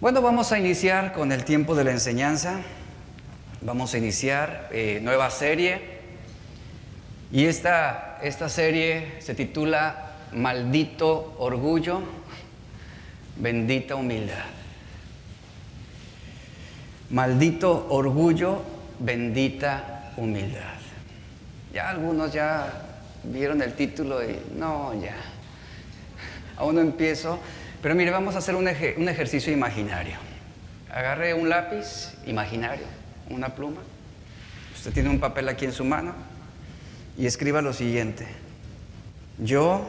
Bueno, vamos a iniciar con el tiempo de la enseñanza. Vamos a iniciar nueva serie. Y esta serie se titula Maldito Orgullo, Bendita Humildad. Maldito Orgullo, Bendita Humildad. Ya algunos ya vieron el título y no, ya. Aún no empiezo. Pero mire, vamos a hacer un ejercicio imaginario. Agarre un lápiz imaginario, una pluma. Usted tiene un papel aquí en su mano y escriba lo siguiente. Yo,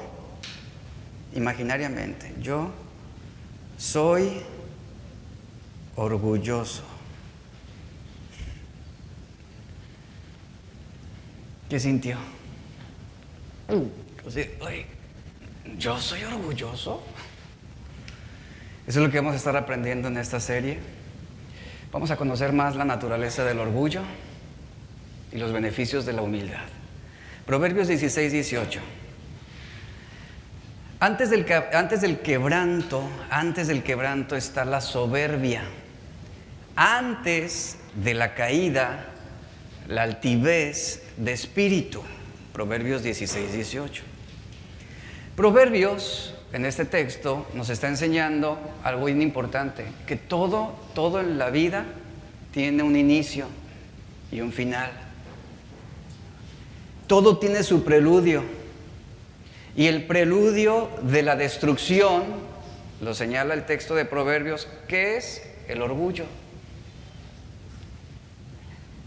imaginariamente, yo soy orgulloso. ¿Qué sintió? ¿Yo soy orgulloso? Eso es lo que vamos a estar aprendiendo en esta serie. Vamos a conocer más la naturaleza del orgullo y los beneficios de la humildad. Proverbios 16, 18. Antes del quebranto está la soberbia. Antes de la caída, la altivez de espíritu. Proverbios 16, 18. Proverbios, en este texto, nos está enseñando algo bien importante, que todo en la vida tiene un inicio y un final. Todo tiene su preludio. Y el preludio de la destrucción, lo señala el texto de Proverbios, ¿qué es? El orgullo.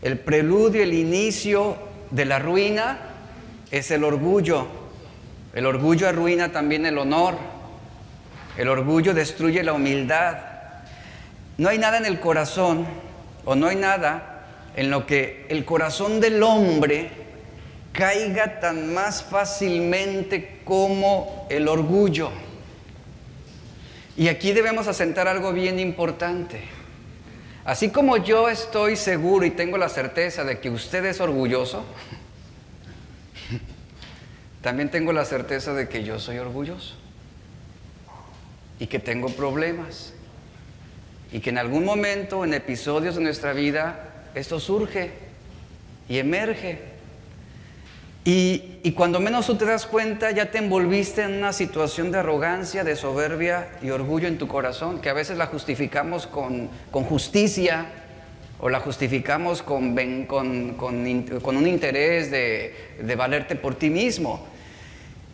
El preludio, el inicio de la ruina es el orgullo. El orgullo arruina también el honor. El orgullo destruye la humildad. No hay nada en el corazón, o no hay nada en lo que el corazón del hombre caiga tan más fácilmente como el orgullo. Y aquí debemos asentar algo bien importante. Así como yo estoy seguro y tengo la certeza de que usted es orgulloso, también tengo la certeza de que yo soy orgulloso y que tengo problemas y que en algún momento, en episodios de nuestra vida, esto surge y emerge. Y cuando menos tú te das cuenta, ya te envolviste en una situación de arrogancia, de soberbia y orgullo en tu corazón, que a veces la justificamos con justicia, o la justificamos con un interés de valerte por ti mismo.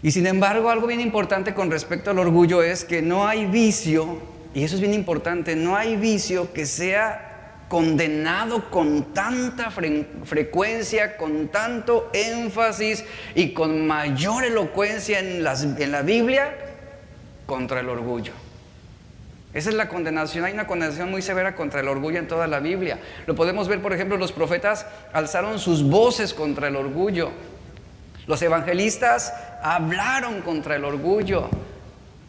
Y sin embargo, algo bien importante con respecto al orgullo es que no hay vicio, y eso es bien importante, no hay vicio que sea condenado con tanta frecuencia, con tanto énfasis y con mayor elocuencia en la Biblia contra el orgullo. Esa es la condenación. Hay una condenación muy severa contra el orgullo en toda la Biblia. Lo podemos ver, por ejemplo, los profetas alzaron sus voces contra el orgullo. Los evangelistas hablaron contra el orgullo.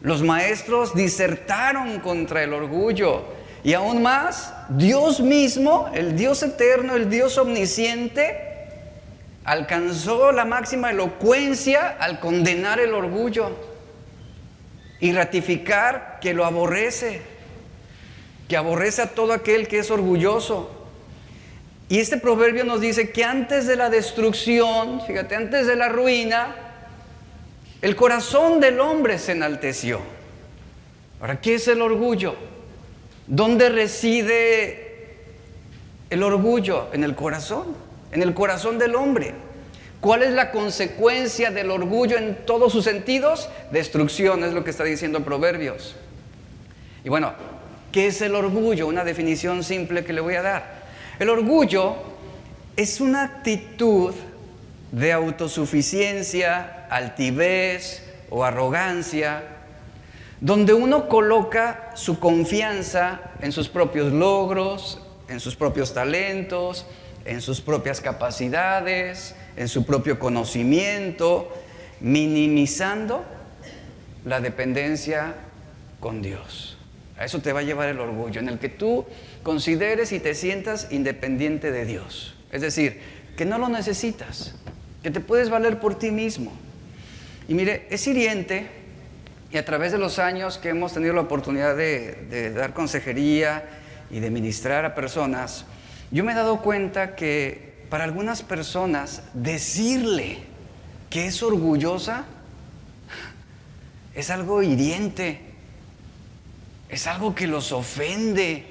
Los maestros disertaron contra el orgullo. Y aún más, Dios mismo, el Dios eterno, el Dios omnisciente, alcanzó la máxima elocuencia al condenar el orgullo y ratificar que lo aborrece, que aborrece a todo aquel que es orgulloso. Y este proverbio nos dice que antes de la destrucción, fíjate, antes de la ruina, el corazón del hombre se enalteció. Ahora, ¿qué es el orgullo? ¿Dónde reside el orgullo? En el corazón del hombre. ¿Cuál es la consecuencia del orgullo en todos sus sentidos? Destrucción, es lo que está diciendo Proverbios. Y bueno, ¿qué es el orgullo? Una definición simple que le voy a dar. El orgullo es una actitud de autosuficiencia, altivez o arrogancia, donde uno coloca su confianza en sus propios logros, en sus propios talentos, en sus propias capacidades, en su propio conocimiento, minimizando la dependencia con Dios. A eso te va a llevar el orgullo, en el que tú consideres y te sientas independiente de Dios. Es decir, que no lo necesitas, que te puedes valer por ti mismo. Y mire, es hiriente Y a través de los años que hemos tenido la oportunidad de dar consejería y de ministrar a personas, yo me he dado cuenta que para algunas personas decirle que es orgullosa es algo hiriente, es algo que los ofende.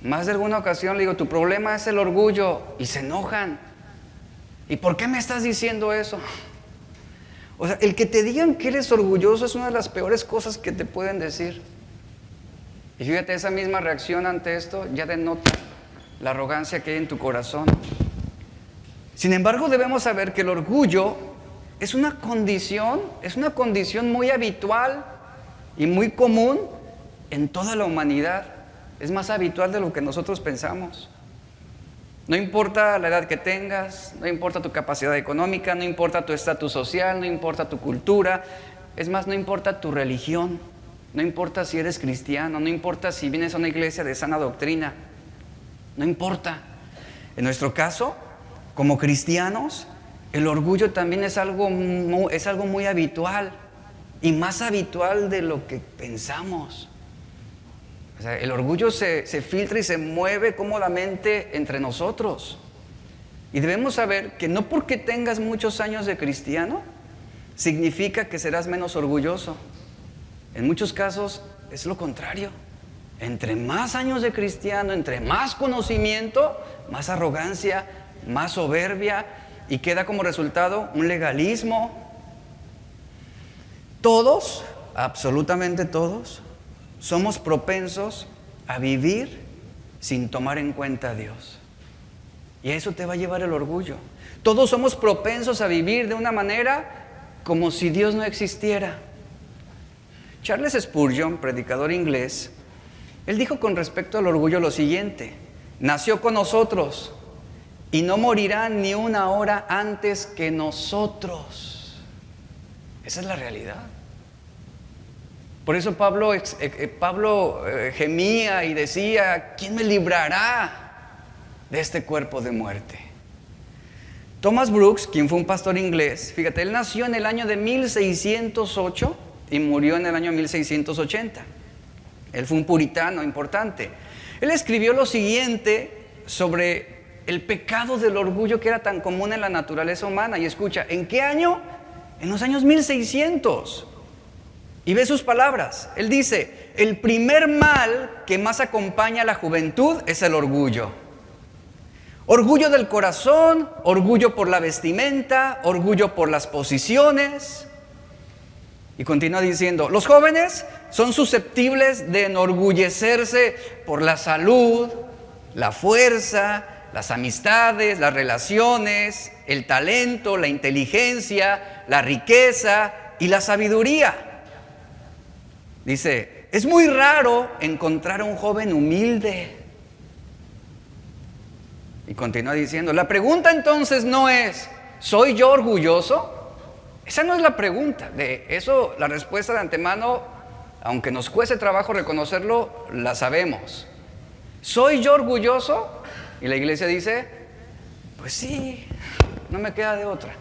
Más de alguna ocasión le digo, tu problema es el orgullo, y se enojan. ¿Y por qué me estás diciendo eso? O sea, el que te digan que eres orgulloso es una de las peores cosas que te pueden decir. Y fíjate, esa misma reacción ante esto ya denota la arrogancia que hay en tu corazón. Sin embargo, debemos saber que el orgullo es una condición muy habitual y muy común en toda la humanidad. Es más habitual de lo que nosotros pensamos. No importa la edad que tengas, no importa tu capacidad económica, no importa tu estatus social, no importa tu cultura, es más, no importa tu religión, no importa si eres cristiano, no importa si vienes a una iglesia de sana doctrina, no importa. En nuestro caso, como cristianos, el orgullo también es algo muy habitual, y más habitual de lo que pensamos. O sea, el orgullo se filtra y se mueve cómodamente entre nosotros. Y debemos saber que no porque tengas muchos años de cristiano, significa que serás menos orgulloso. En muchos casos es lo contrario. Entre más años de cristiano, entre más conocimiento, más arrogancia, más soberbia, y queda como resultado un legalismo. Todos, absolutamente todos, somos propensos a vivir sin tomar en cuenta a Dios. Y a eso te va a llevar el orgullo. Todos somos propensos a vivir de una manera como si Dios no existiera. Charles Spurgeon, predicador inglés, él dijo con respecto al orgullo lo siguiente: nació con nosotros y no morirá ni una hora antes que nosotros. Esa es la realidad. Por eso Pablo gemía y decía, ¿quién me librará de este cuerpo de muerte? Thomas Brooks, quien fue un pastor inglés, fíjate, él nació en el año de 1608 y murió en el año 1680. Él fue un puritano importante. Él escribió lo siguiente sobre el pecado del orgullo que era tan común en la naturaleza humana. Y escucha, ¿en qué año? En los años 1600. Y ve sus palabras. Él dice, el primer mal que más acompaña a la juventud es el orgullo. Orgullo del corazón, orgullo por la vestimenta, orgullo por las posiciones. Y continúa diciendo, los jóvenes son susceptibles de enorgullecerse por la salud, la fuerza, las amistades, las relaciones, el talento, la inteligencia, la riqueza y la sabiduría. Dice, es muy raro encontrar a un joven humilde. Y continúa diciendo, la pregunta entonces no es, ¿soy yo orgulloso? Esa no es la pregunta. De eso, la respuesta de antemano, aunque nos cueste trabajo reconocerlo, la sabemos. ¿Soy yo orgulloso? Y la iglesia dice, pues sí, no me queda de otra.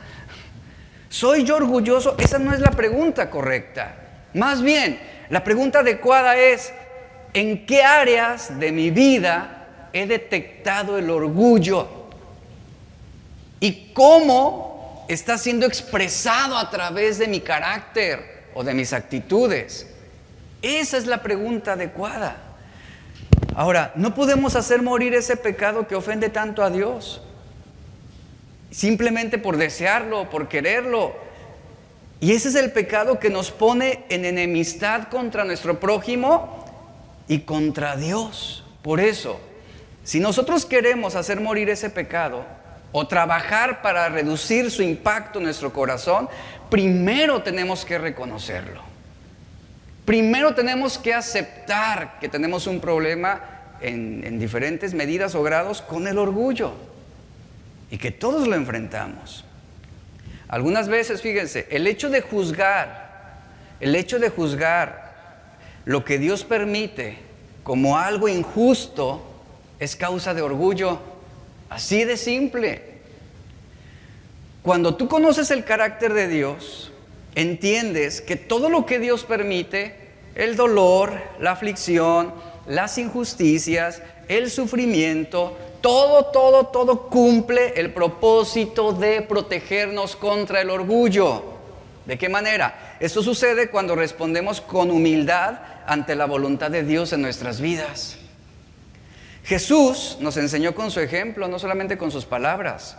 ¿Soy yo orgulloso? Esa no es la pregunta correcta. Más bien, la pregunta adecuada es, ¿en qué áreas de mi vida he detectado el orgullo? ¿Y cómo está siendo expresado a través de mi carácter o de mis actitudes? Esa es la pregunta adecuada. Ahora, no podemos hacer morir ese pecado que ofende tanto a Dios, simplemente por desearlo, por quererlo. Y ese es el pecado que nos pone en enemistad contra nuestro prójimo y contra Dios. Por eso, si nosotros queremos hacer morir ese pecado o trabajar para reducir su impacto en nuestro corazón, primero tenemos que reconocerlo. Primero tenemos que aceptar que tenemos un problema en diferentes medidas o grados con el orgullo y que todos lo enfrentamos. Algunas veces, fíjense, el hecho de juzgar lo que Dios permite como algo injusto es causa de orgullo. Así de simple. Cuando tú conoces el carácter de Dios, entiendes que todo lo que Dios permite, el dolor, la aflicción, las injusticias, el sufrimiento, todo cumple el propósito de protegernos contra el orgullo. ¿De qué manera? Esto sucede cuando respondemos con humildad ante la voluntad de Dios en nuestras vidas. Jesús nos enseñó con su ejemplo, no solamente con sus palabras.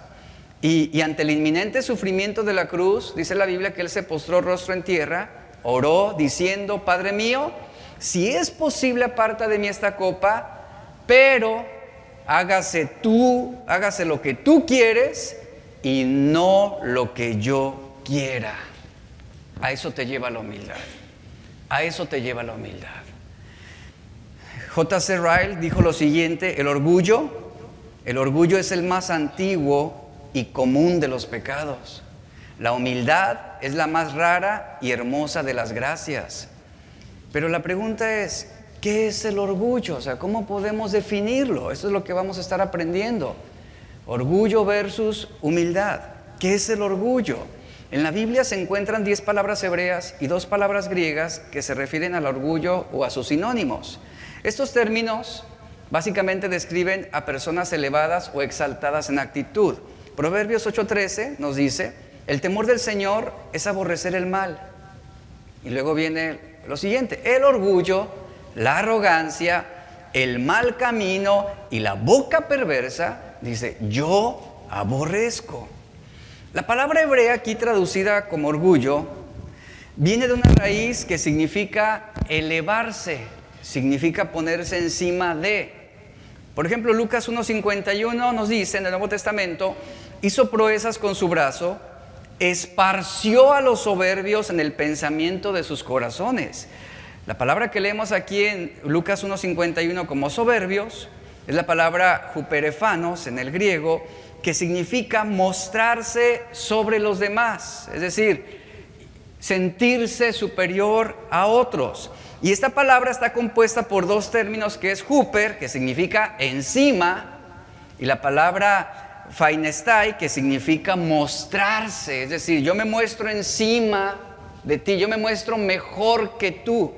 Y ante el inminente sufrimiento de la cruz, dice la Biblia que Él se postró rostro en tierra, oró diciendo: Padre mío, si es posible, aparta de mí esta copa, pero hágase lo que tú quieres y no lo que yo quiera. A eso te lleva la humildad. A eso te lleva la humildad. J.C. Ryle dijo lo siguiente: el orgullo es el más antiguo y común de los pecados. La humildad es la más rara y hermosa de las gracias. Pero la pregunta es, ¿qué es el orgullo? O sea, ¿cómo podemos definirlo? Eso es lo que vamos a estar aprendiendo. Orgullo versus humildad. ¿Qué es el orgullo? En la Biblia se encuentran 10 palabras hebreas y 2 palabras griegas que se refieren al orgullo o a sus sinónimos. Estos términos básicamente describen a personas elevadas o exaltadas en actitud. Proverbios 8:13 nos dice: el temor del Señor es aborrecer el mal. Y luego viene lo siguiente: el orgullo, la arrogancia, el mal camino y la boca perversa, dice, yo aborrezco. La palabra hebrea aquí traducida como orgullo viene de una raíz que significa elevarse, significa ponerse encima de. Por ejemplo, Lucas 1:51 nos dice en el Nuevo Testamento: hizo proezas con su brazo, esparció a los soberbios en el pensamiento de sus corazones. La palabra que leemos aquí en Lucas 1:51 como soberbios es la palabra huperefanos en el griego, que significa mostrarse sobre los demás, es decir, sentirse superior a otros. Y esta palabra está compuesta por 2 términos, que es huper, que significa encima, y la palabra phainestai, que significa mostrarse, es decir, yo me muestro encima de ti, yo me muestro mejor que tú.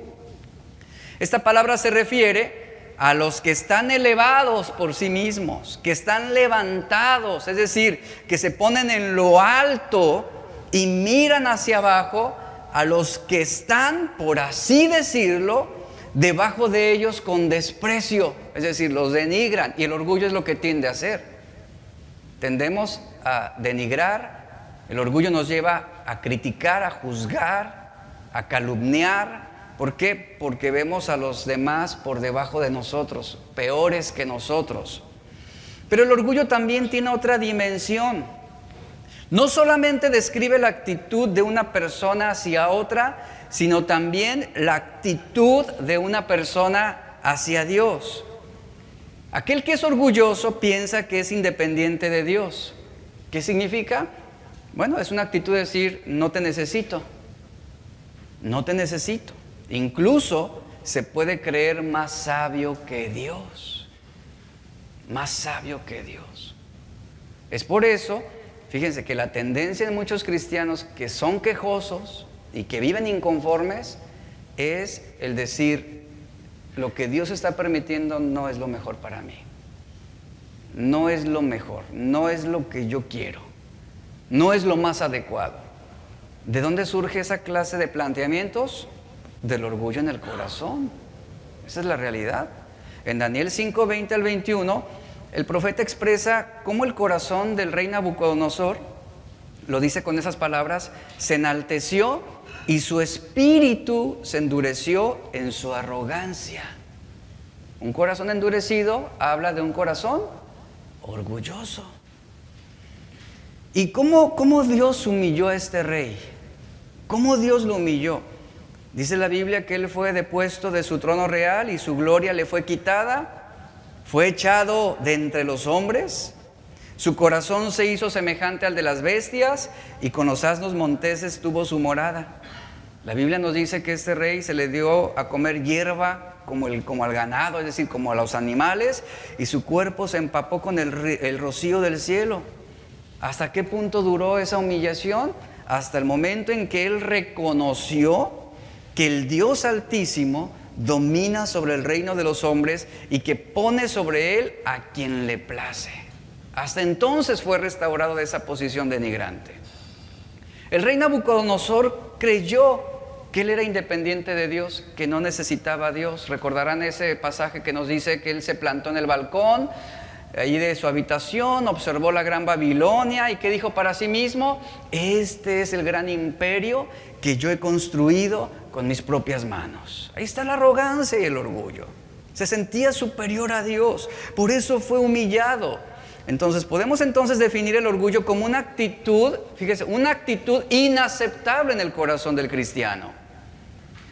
Esta palabra se refiere a los que están elevados por sí mismos, que están levantados, es decir, que se ponen en lo alto y miran hacia abajo a los que están, por así decirlo, debajo de ellos con desprecio, es decir, los denigran, y el orgullo es lo que tiende a hacer. Tendemos a denigrar, el orgullo nos lleva a criticar, a juzgar, a calumniar. ¿Por qué? Porque vemos a los demás por debajo de nosotros, peores que nosotros. Pero el orgullo también tiene otra dimensión. No solamente describe la actitud de una persona hacia otra, sino también la actitud de una persona hacia Dios. Aquel que es orgulloso piensa que es independiente de Dios. ¿Qué significa? Bueno, es una actitud de decir, no te necesito. No te necesito. Incluso se puede creer más sabio que Dios. Más sabio que Dios. Es por eso, fíjense que la tendencia de muchos cristianos que son quejosos y que viven inconformes es el decir, lo que Dios está permitiendo no es lo mejor para mí. No es lo mejor, no es lo que yo quiero, no es lo más adecuado. ¿De dónde surge esa clase de planteamientos? Del orgullo en el corazón. Esa es la realidad. En Daniel 5:20 al 21, el profeta expresa cómo el corazón del rey Nabucodonosor, lo dice con esas palabras, se enalteció y su espíritu se endureció en su arrogancia. Un corazón endurecido habla de un corazón orgulloso. ¿Y cómo Dios humilló a este rey? ¿Cómo Dios lo humilló? Dice la Biblia que él fue depuesto de su trono real y su gloria le fue quitada, fue echado de entre los hombres, su corazón se hizo semejante al de las bestias y con los asnos monteses tuvo su morada. La Biblia nos dice que este rey se le dio a comer hierba como al ganado, es decir, como a los animales, y su cuerpo se empapó con el rocío del cielo. ¿Hasta qué punto duró esa humillación? hasta el momento en que él reconoció que el Dios Altísimo domina sobre el reino de los hombres y que pone sobre él a quien le place. Hasta entonces fue restaurado de esa posición denigrante. El rey Nabucodonosor creyó que él era independiente de Dios, que no necesitaba a Dios. Recordarán ese pasaje que nos dice que él se plantó en el balcón allí de su habitación, observó la gran Babilonia y que dijo para sí mismo: este es el gran imperio que yo he construido con mis propias manos. Ahí está la arrogancia y el orgullo. Se sentía superior a Dios, por eso fue humillado. Entonces podemos definir el orgullo como una actitud, fíjese, una actitud inaceptable en el corazón del cristiano,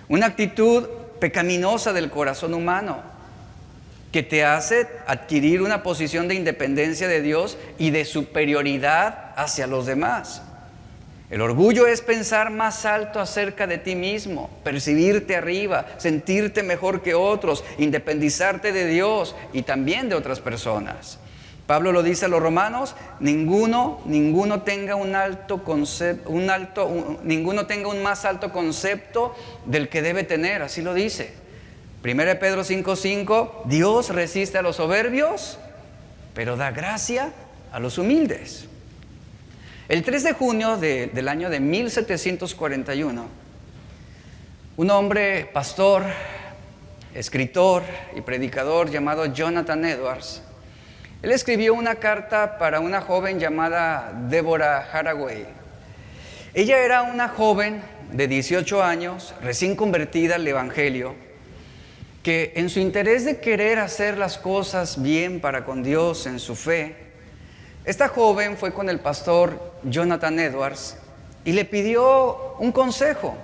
una actitud pecaminosa del corazón humano que te hace adquirir una posición de independencia de Dios y de superioridad hacia los demás. El orgullo es pensar más alto acerca de ti mismo, percibirte arriba, sentirte mejor que otros, independizarte de Dios y también de otras personas. Pablo lo dice a los romanos: ninguno tenga un más alto concepto del que debe tener, así lo dice. 1 Pedro 5:5, Dios resiste a los soberbios, pero da gracia a los humildes. El 3 de junio del año de 1741, un hombre, pastor, escritor y predicador llamado Jonathan Edwards, él escribió una carta para una joven llamada Deborah Haraway. Ella era una joven de 18 años, recién convertida al Evangelio, que en su interés de querer hacer las cosas bien para con Dios en su fe, esta joven fue con el pastor Jonathan Edwards y le pidió un consejo.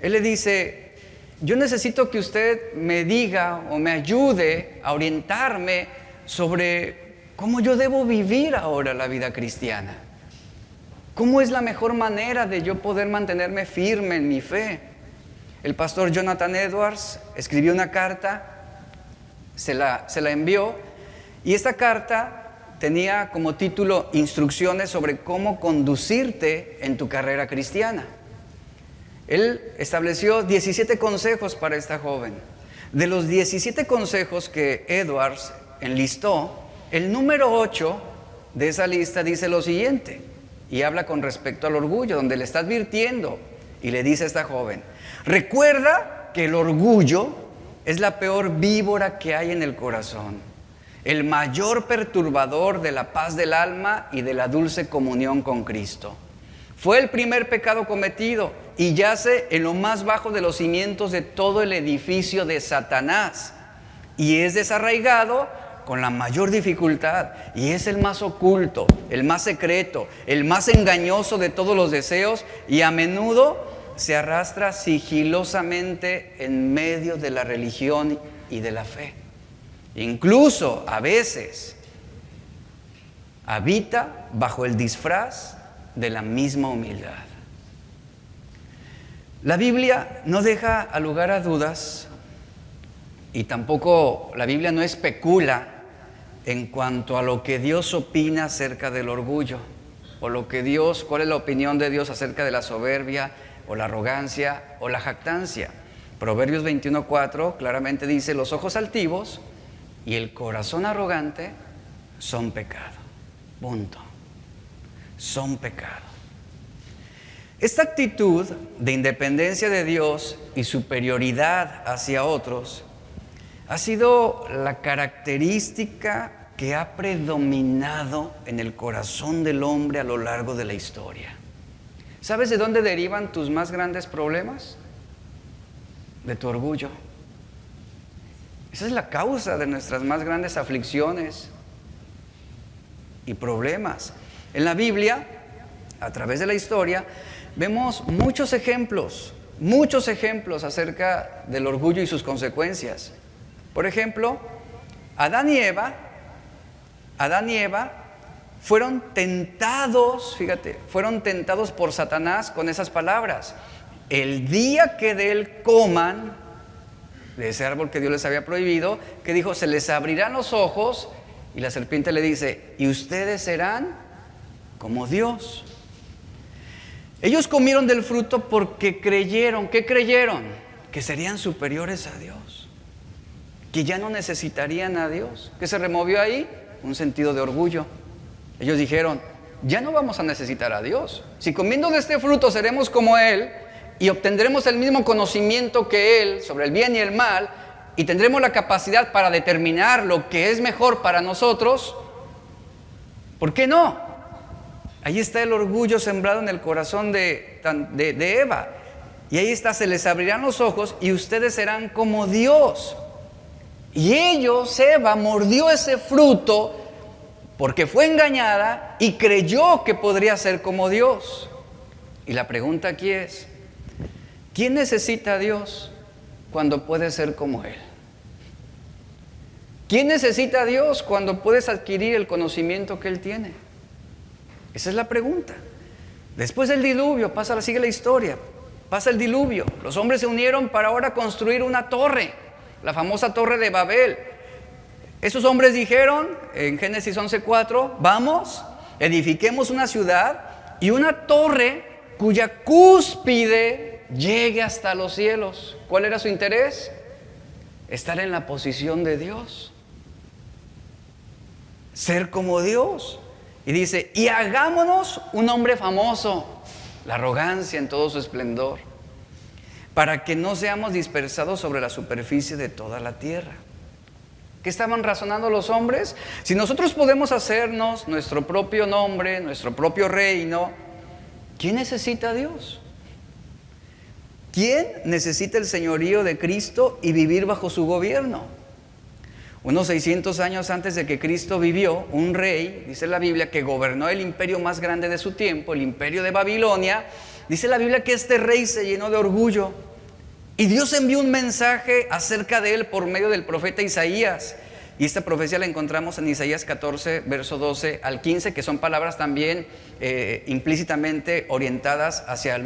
Él le dice: yo necesito que usted me diga o me ayude a orientarme sobre cómo yo debo vivir ahora la vida cristiana. ¿Cómo es la mejor manera de yo poder mantenerme firme en mi fe? El pastor Jonathan Edwards escribió una carta, se la envió, y esta carta tenía como título Instrucciones sobre cómo conducirte en tu carrera cristiana. Él estableció 17 consejos para esta joven. De los 17 consejos que Edwards enlistó, el número 8 de esa lista dice lo siguiente, y habla con respecto al orgullo, donde le está advirtiendo y le dice a esta joven: recuerda que el orgullo es la peor víbora que hay en el corazón, el mayor perturbador de la paz del alma y de la dulce comunión con Cristo. Fue el primer pecado cometido y yace en lo más bajo de los cimientos de todo el edificio de Satanás, y es desarraigado con la mayor dificultad, y es el más oculto, el más secreto, el más engañoso de todos los deseos, y a menudo se arrastra sigilosamente en medio de la religión y de la fe. Incluso a veces habita bajo el disfraz de la misma humildad. La Biblia no deja lugar a dudas, y tampoco la Biblia no especula en cuanto a lo que Dios opina acerca del orgullo, o cuál es la opinión de Dios acerca de la soberbia, o la arrogancia, o la jactancia. Proverbios 21:4 claramente dice: los ojos altivos y el corazón arrogante son pecado. Punto. Son pecado. Esta actitud de independencia de Dios y superioridad hacia otros ha sido la característica que ha predominado en el corazón del hombre a lo largo de la historia. ¿Sabes de dónde derivan tus más grandes problemas? De tu orgullo. Esa es la causa de nuestras más grandes aflicciones y problemas. En la Biblia, a través de la historia, vemos muchos ejemplos acerca del orgullo y sus consecuencias. Por ejemplo, Adán y Eva fueron tentados por Satanás con esas palabras: el día que de él coman de ese árbol que Dios les había prohibido, que dijo, se les abrirán los ojos, y la serpiente le dice: y ustedes serán como Dios. Ellos comieron del fruto porque creyeron. ¿Qué creyeron? Que serían superiores a Dios, que ya no necesitarían a Dios. ¿Qué se removió ahí? Un sentido de orgullo. Ellos dijeron, ya no vamos a necesitar a Dios. Si comiendo de este fruto seremos como Él y obtendremos el mismo conocimiento que Él sobre el bien y el mal, y tendremos la capacidad para determinar lo que es mejor para nosotros, ¿por qué no? Ahí está el orgullo sembrado en el corazón de Eva. Y ahí está, se les abrirán los ojos y ustedes serán como Dios. Y ellos, Eva, mordió ese fruto porque fue engañada y creyó que podría ser como Dios. Y la pregunta aquí es, ¿quién necesita a Dios cuando puede ser como Él? ¿Quién necesita a Dios cuando puedes adquirir el conocimiento que Él tiene? Esa es la pregunta. Después del diluvio, sigue la historia, pasa el diluvio. Los hombres se unieron para ahora construir una torre, la famosa torre de Babel. Esos hombres dijeron en Génesis 11:4, vamos, edifiquemos una ciudad y una torre cuya cúspide llegue hasta los cielos. ¿Cuál era su interés? Estar en la posición de Dios, ser como Dios. Y dice, y hagámonos un hombre famoso, la arrogancia en todo su esplendor, para que no seamos dispersados sobre la superficie de toda la tierra. ¿Qué estaban razonando los hombres? Si nosotros podemos hacernos nuestro propio nombre, nuestro propio reino, ¿quién necesita a Dios? ¿Quién necesita el señorío de Cristo y vivir bajo su gobierno? Unos 600 años antes de que Cristo vivió, un rey, dice la Biblia, que gobernó el imperio más grande de su tiempo, el imperio de Babilonia. Dice la Biblia que este rey se llenó de orgullo y Dios envió un mensaje acerca de él por medio del profeta Isaías. Y esta profecía la encontramos en Isaías 14, verso 12 al 15, que son palabras también implícitamente orientadas hacia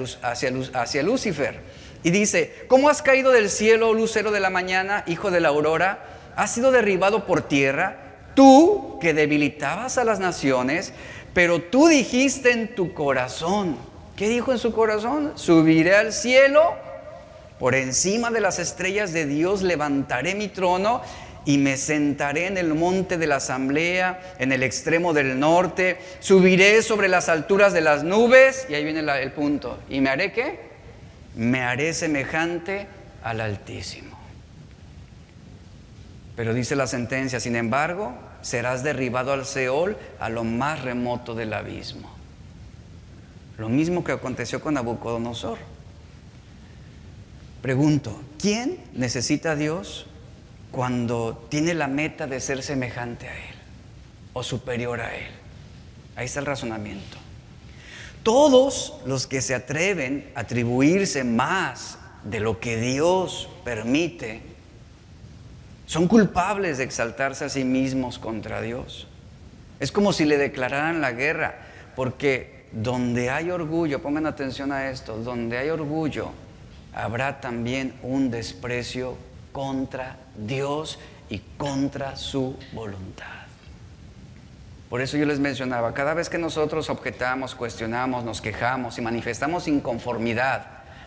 Lucifer. Y dice, ¿cómo has caído del cielo, lucero de la mañana, hijo de la aurora? ¿Has sido derribado por tierra? Tú que debilitabas a las naciones, pero tú dijiste en tu corazón. ¿Qué dijo en su corazón? Subiré al cielo, por encima de las estrellas de Dios levantaré mi trono y me sentaré en el monte de la asamblea, en el extremo del norte. Subiré sobre las alturas de las nubes, y ahí viene el punto. ¿Y me haré qué? Me haré semejante al Altísimo. Pero dice la sentencia, sin embargo, serás derribado al Seol, a lo más remoto del abismo. Lo mismo que aconteció con Nabucodonosor. Pregunto, ¿quién necesita a Dios cuando tiene la meta de ser semejante a Él o superior a Él? Ahí está el razonamiento. Todos los que se atreven a atribuirse más de lo que Dios permite son culpables de exaltarse a sí mismos contra Dios. Es como si le declararan la guerra, porque donde hay orgullo, pongan atención a esto, donde hay orgullo, habrá también un desprecio contra Dios y contra su voluntad. Por eso yo les mencionaba, cada vez que nosotros objetamos, cuestionamos, nos quejamos y manifestamos inconformidad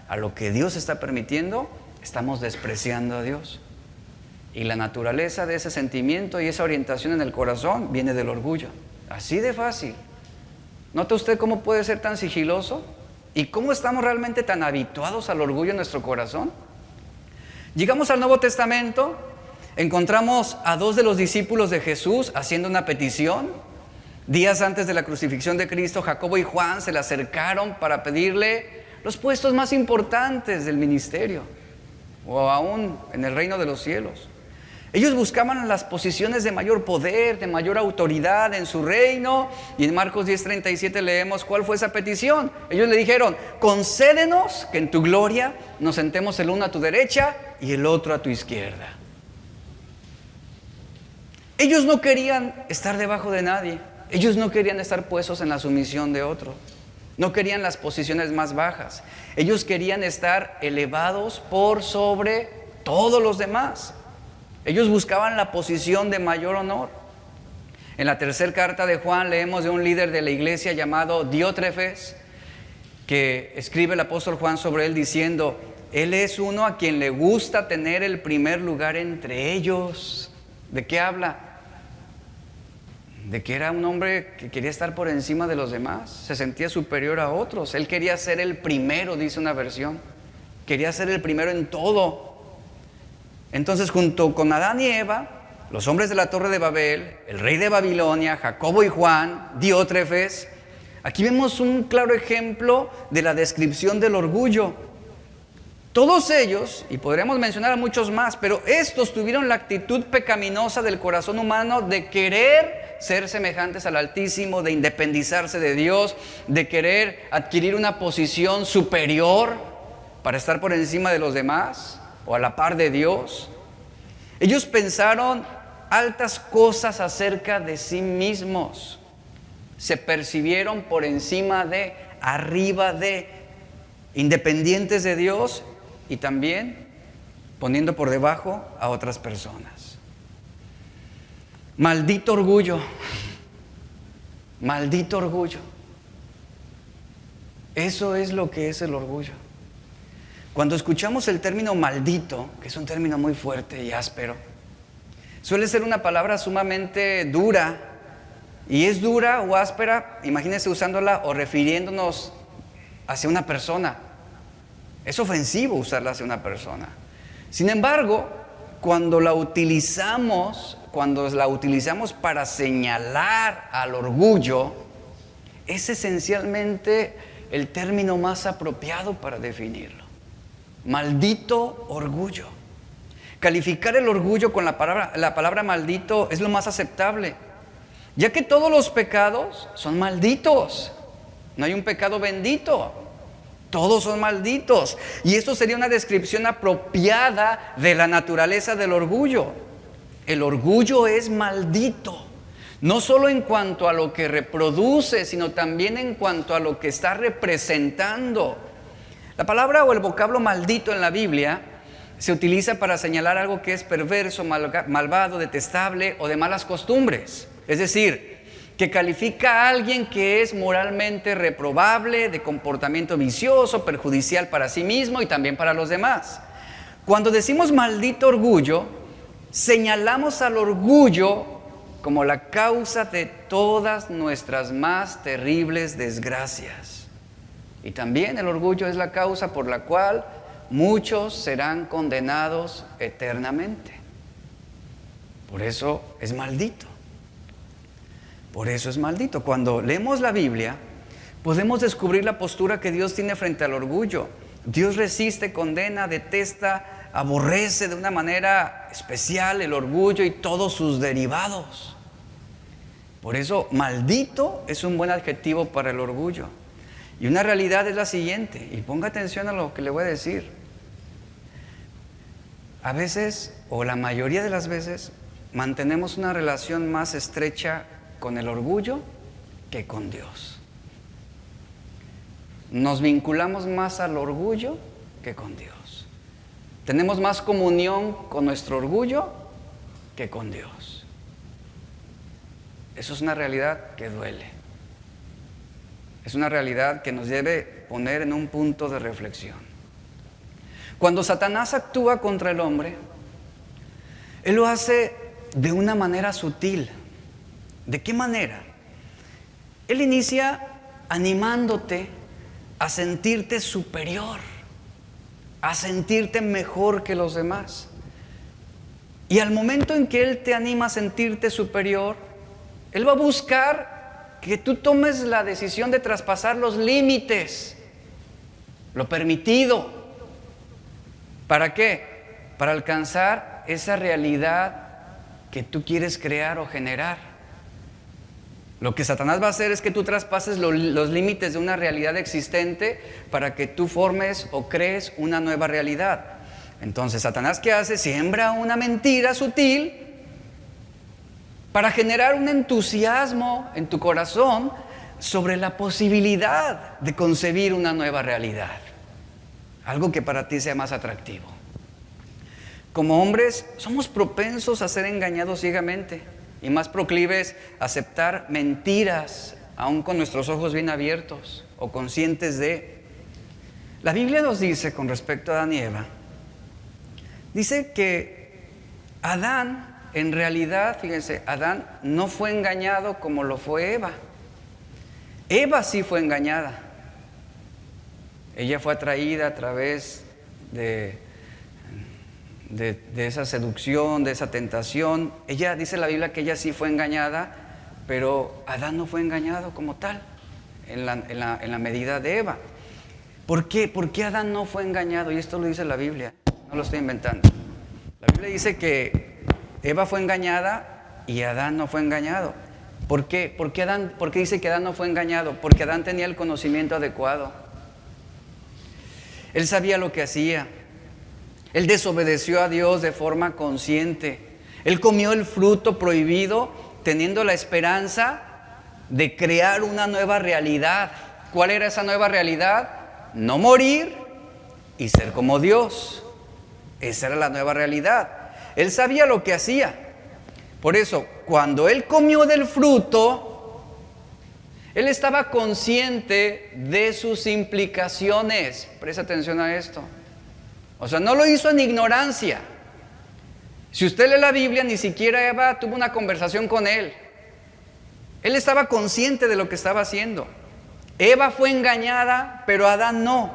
a lo que Dios está permitiendo, estamos despreciando a Dios. Y la naturaleza de ese sentimiento y esa orientación en el corazón viene del orgullo. Así de fácil. ¿Nota usted cómo puede ser tan sigiloso? ¿Y cómo estamos realmente tan habituados al orgullo en nuestro corazón? Llegamos al Nuevo Testamento, encontramos a dos de los discípulos de Jesús haciendo una petición. Días antes de la crucifixión de Cristo, Jacobo y Juan se le acercaron para pedirle los puestos más importantes del ministerio o aún en el reino de los cielos. Ellos buscaban las posiciones de mayor poder, de mayor autoridad en su reino. Y en Marcos 10:37 leemos cuál fue esa petición. Ellos le dijeron, concédenos que en tu gloria nos sentemos el uno a tu derecha y el otro a tu izquierda. Ellos no querían estar debajo de nadie. Ellos no querían estar puestos en la sumisión de otro. No querían las posiciones más bajas. Ellos querían estar elevados por sobre todos los demás. Ellos buscaban la posición de mayor honor. En la tercera carta de Juan leemos de un líder de la iglesia llamado Diótrefes, que escribe el apóstol Juan sobre él diciendo: Él es uno a quien le gusta tener el primer lugar entre ellos. ¿De qué habla? De que era un hombre que quería estar por encima de los demás, se sentía superior a otros. Él quería ser el primero, dice una versión. Quería ser el primero en todo. Entonces, junto con Adán y Eva, los hombres de la Torre de Babel, el rey de Babilonia, Jacobo y Juan, Diótrefes, aquí vemos un claro ejemplo de la descripción del orgullo. Todos ellos, y podríamos mencionar a muchos más, pero estos tuvieron la actitud pecaminosa del corazón humano de querer ser semejantes al Altísimo, de independizarse de Dios, de querer adquirir una posición superior para estar por encima de los demás o a la par de Dios. Ellos pensaron altas cosas acerca de sí mismos. Se percibieron por encima de, arriba de, independientes de Dios y también poniendo por debajo a otras personas. Maldito orgullo. Maldito orgullo. Eso es lo que es el orgullo. Cuando escuchamos el término maldito, que es un término muy fuerte y áspero, suele ser una palabra sumamente dura. Y es dura o áspera, imagínense usándola o refiriéndonos hacia una persona. Es ofensivo usarla hacia una persona. Sin embargo, cuando la utilizamos para señalar al orgullo, es esencialmente el término más apropiado para definirlo. Maldito orgullo. Calificar el orgullo con la palabra maldito es lo más aceptable, ya que todos los pecados son malditos. No hay un pecado bendito. Todos son malditos. Y esto sería una descripción apropiada de la naturaleza del orgullo. El orgullo es maldito. No solo en cuanto a lo que reproduce, sino también en cuanto a lo que está representando. La palabra o el vocablo maldito en la Biblia se utiliza para señalar algo que es perverso, malvado, detestable o de malas costumbres. Es decir, que califica a alguien que es moralmente reprobable, de comportamiento vicioso, perjudicial para sí mismo y también para los demás. Cuando decimos maldito orgullo, señalamos al orgullo como la causa de todas nuestras más terribles desgracias. Y también el orgullo es la causa por la cual muchos serán condenados eternamente. Por eso es maldito. Por eso es maldito. Cuando leemos la Biblia, podemos descubrir la postura que Dios tiene frente al orgullo. Dios resiste, condena, detesta, aborrece de una manera especial el orgullo y todos sus derivados. Por eso, maldito es un buen adjetivo para el orgullo. Y una realidad es la siguiente, y ponga atención a lo que le voy a decir. A veces, o la mayoría de las veces, mantenemos una relación más estrecha con el orgullo que con Dios. Nos vinculamos más al orgullo que con Dios. Tenemos más comunión con nuestro orgullo que con Dios. Eso es una realidad que duele. Es una realidad que nos debe poner en un punto de reflexión. Cuando Satanás actúa contra el hombre, él lo hace de una manera sutil. ¿De qué manera? Él inicia animándote a sentirte superior, a sentirte mejor que los demás. Y al momento en que Él te anima a sentirte superior, Él va a buscar que tú tomes la decisión de traspasar los límites, lo permitido. ¿Para qué? Para alcanzar esa realidad que tú quieres crear o generar. Lo que Satanás va a hacer es que tú traspases los límites de una realidad existente para que tú formes o crees una nueva realidad. Entonces, ¿Satanás qué hace? Siembra una mentira sutil para generar un entusiasmo en tu corazón sobre la posibilidad de concebir una nueva realidad. Algo que para ti sea más atractivo. Como hombres, somos propensos a ser engañados ciegamente y más proclives a aceptar mentiras, aún con nuestros ojos bien abiertos o conscientes de. La Biblia nos dice con respecto a Adán y Eva, dice que Adán, en realidad, fíjense, Adán no fue engañado como lo fue Eva. Eva sí fue engañada. Ella fue atraída a través de esa seducción, de esa tentación. Ella, dice la Biblia que ella sí fue engañada, pero Adán no fue engañado como tal, en la medida de Eva. ¿Por qué? ¿Por qué Adán no fue engañado? Y esto lo dice la Biblia, no lo estoy inventando. La Biblia dice que Eva fue engañada y Adán no fue engañado. ¿Por qué? ¿Por qué dice que Adán no fue engañado? Porque Adán tenía el conocimiento adecuado. Él sabía lo que hacía. Él desobedeció a Dios de forma consciente. Él comió el fruto prohibido teniendo la esperanza de crear una nueva realidad. ¿Cuál era esa nueva realidad? No morir y ser como Dios. Esa era la nueva realidad. Él sabía lo que hacía. Por eso, cuando él comió del fruto, él estaba consciente de sus implicaciones. Presta atención a esto. O sea, no lo hizo en ignorancia. Si usted lee la Biblia, ni siquiera Eva tuvo una conversación con él. Él estaba consciente de lo que estaba haciendo. Eva fue engañada, pero Adán no.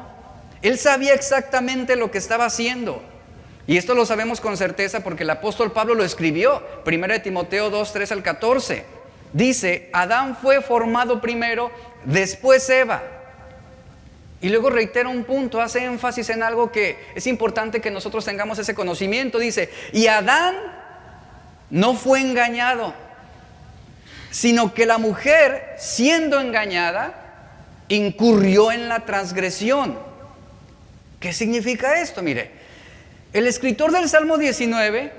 Él sabía exactamente lo que estaba haciendo. Y esto lo sabemos con certeza porque el apóstol Pablo lo escribió. 1 Timoteo 2, 3 al 14. Dice, Adán fue formado primero, después Eva. Y luego reitera un punto, hace énfasis en algo que es importante que nosotros tengamos ese conocimiento. Dice, y Adán no fue engañado, sino que la mujer, siendo engañada, incurrió en la transgresión. ¿Qué significa esto? Mire, el escritor del Salmo 19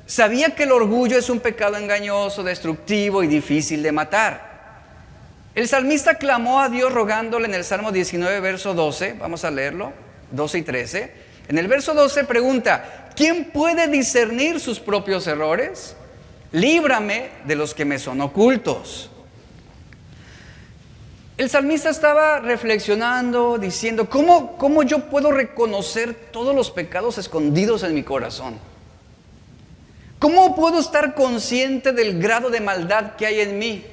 sabía que el orgullo es un pecado engañoso, destructivo y difícil de matar. El salmista clamó a Dios rogándole en el Salmo 19, verso 12, vamos a leerlo, 12 y 13. En el verso 12 pregunta, ¿quién puede discernir sus propios errores? Líbrame de los que me son ocultos. El salmista estaba reflexionando, diciendo, ¿cómo yo puedo reconocer todos los pecados escondidos en mi corazón? ¿Cómo puedo estar consciente del grado de maldad que hay en mí?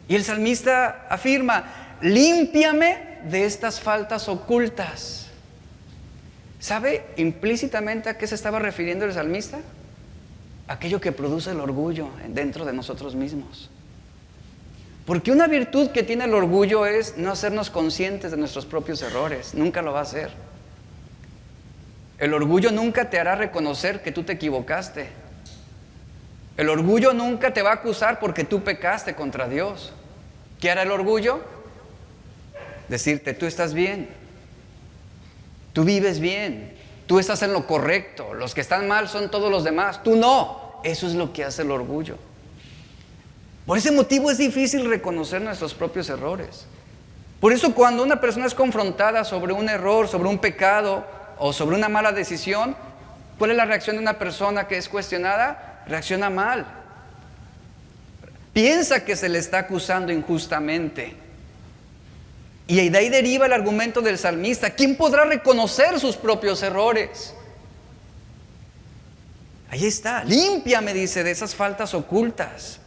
Y el salmista afirma, límpiame de estas faltas ocultas. ¿Sabe implícitamente a qué se estaba refiriendo el salmista? Aquello que produce el orgullo dentro de nosotros mismos. Porque una virtud que tiene el orgullo es no hacernos conscientes de nuestros propios errores. Nunca lo va a hacer. El orgullo nunca te hará reconocer que tú te equivocaste. El orgullo nunca te va a acusar porque tú pecaste contra Dios. ¿Qué hará el orgullo? Decirte, tú estás bien. Tú vives bien. Tú estás en lo correcto. Los que están mal son todos los demás. Tú no. Eso es lo que hace el orgullo. Por ese motivo es difícil reconocer nuestros propios errores. Por eso cuando una persona es confrontada sobre un error, sobre un pecado o sobre una mala decisión, ¿cuál es la reacción de una persona que es cuestionada? Reacciona mal. Piensa que se le está acusando injustamente. Y de ahí deriva el argumento del salmista. ¿Quién podrá reconocer sus propios errores? Ahí está. Límpiame, dice, de esas faltas ocultas.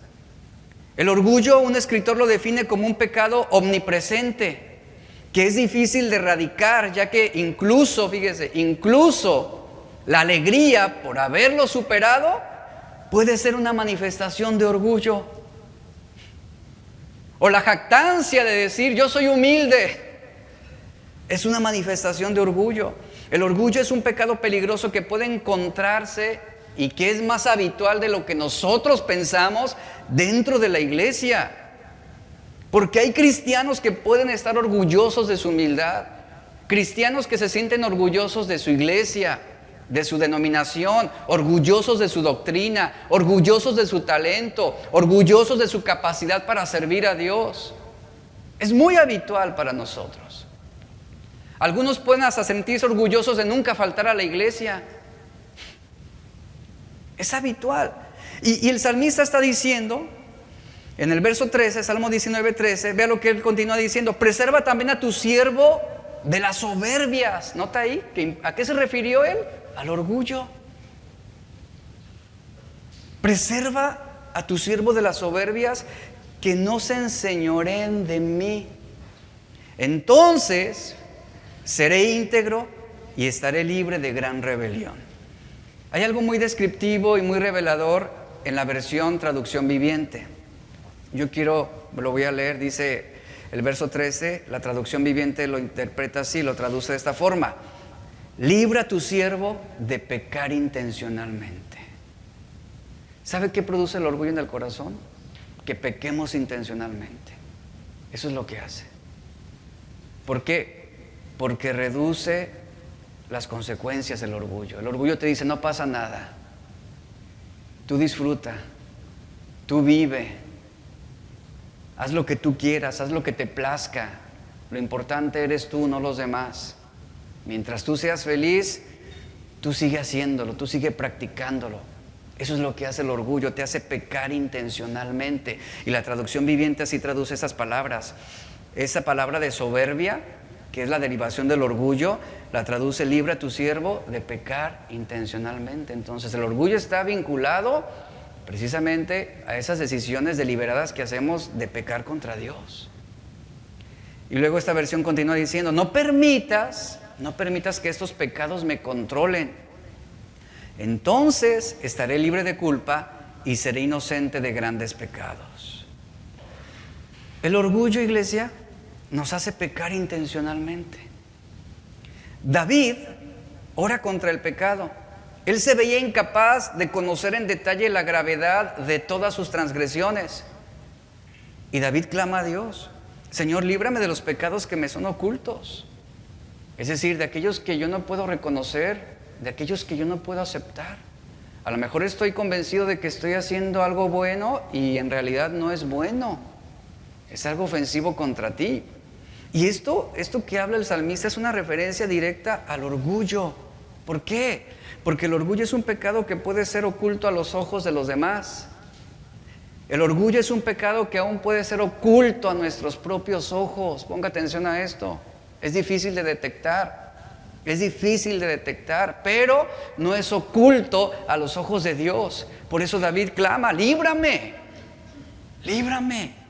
El orgullo, un escritor lo define como un pecado omnipresente, que es difícil de erradicar, ya que incluso, fíjese, incluso la alegría por haberlo superado puede ser una manifestación de orgullo. O la jactancia de decir, yo soy humilde, es una manifestación de orgullo. El orgullo es un pecado peligroso que puede encontrarse y que es más habitual de lo que nosotros pensamos dentro de la iglesia. Porque hay cristianos que pueden estar orgullosos de su humildad, cristianos que se sienten orgullosos de su iglesia, de su denominación, orgullosos de su doctrina, orgullosos de su talento, orgullosos de su capacidad para servir a Dios. Es muy habitual para nosotros. Algunos pueden hasta sentirse orgullosos de nunca faltar a la iglesia. Es habitual. Y el salmista está diciendo, en el verso 13, Salmo 19, 13, vea lo que él continúa diciendo: preserva también a tu siervo de las soberbias. Nota ahí, ¿a qué se refirió él? Al orgullo. Preserva a tu siervo de las soberbias, que no se enseñoreen de mí. Entonces seré íntegro y estaré libre de gran rebelión. Hay algo muy descriptivo y muy revelador en la versión traducción viviente. Lo voy a leer, dice el verso 13, la traducción viviente lo interpreta así, lo traduce de esta forma: libra a tu siervo de pecar intencionalmente. ¿Sabe qué produce el orgullo en el corazón? Que pequemos intencionalmente. Eso es lo que hace. ¿Por qué? Porque reduce las consecuencias del orgullo. El orgullo te dice: no pasa nada, tú disfruta, tú vive, haz lo que tú quieras, haz lo que te plazca, lo importante eres tú, no los demás. Mientras tú seas feliz, tú sigue haciéndolo, tú sigue practicándolo. Eso es lo que hace el orgullo, te hace pecar intencionalmente. Y la traducción viviente así traduce esas palabras. Esa palabra de soberbia, que es la derivación del orgullo, la traduce: libra a tu siervo de pecar intencionalmente. Entonces el orgullo está vinculado precisamente a esas decisiones deliberadas que hacemos de pecar contra Dios. Y luego esta versión continúa diciendo: no permitas que estos pecados me controlen. Entonces estaré libre de culpa y seré inocente de grandes pecados. El orgullo, iglesia, nos hace pecar intencionalmente. David ora contra el pecado. Él se veía incapaz de conocer en detalle la gravedad de todas sus transgresiones. Y David clama a Dios: Señor, líbrame de los pecados que me son ocultos. Es decir, de aquellos que yo no puedo reconocer, de aquellos que yo no puedo aceptar. A lo mejor estoy convencido de que estoy haciendo algo bueno y en realidad no es bueno. Es algo ofensivo contra ti. Y esto que habla el salmista es una referencia directa al orgullo. ¿Por qué? Porque el orgullo es un pecado que puede ser oculto a los ojos de los demás. El orgullo es un pecado que aún puede ser oculto a nuestros propios ojos. Ponga atención a esto. Es difícil de detectar. Es difícil de detectar, pero no es oculto a los ojos de Dios. Por eso David clama: líbrame, líbrame.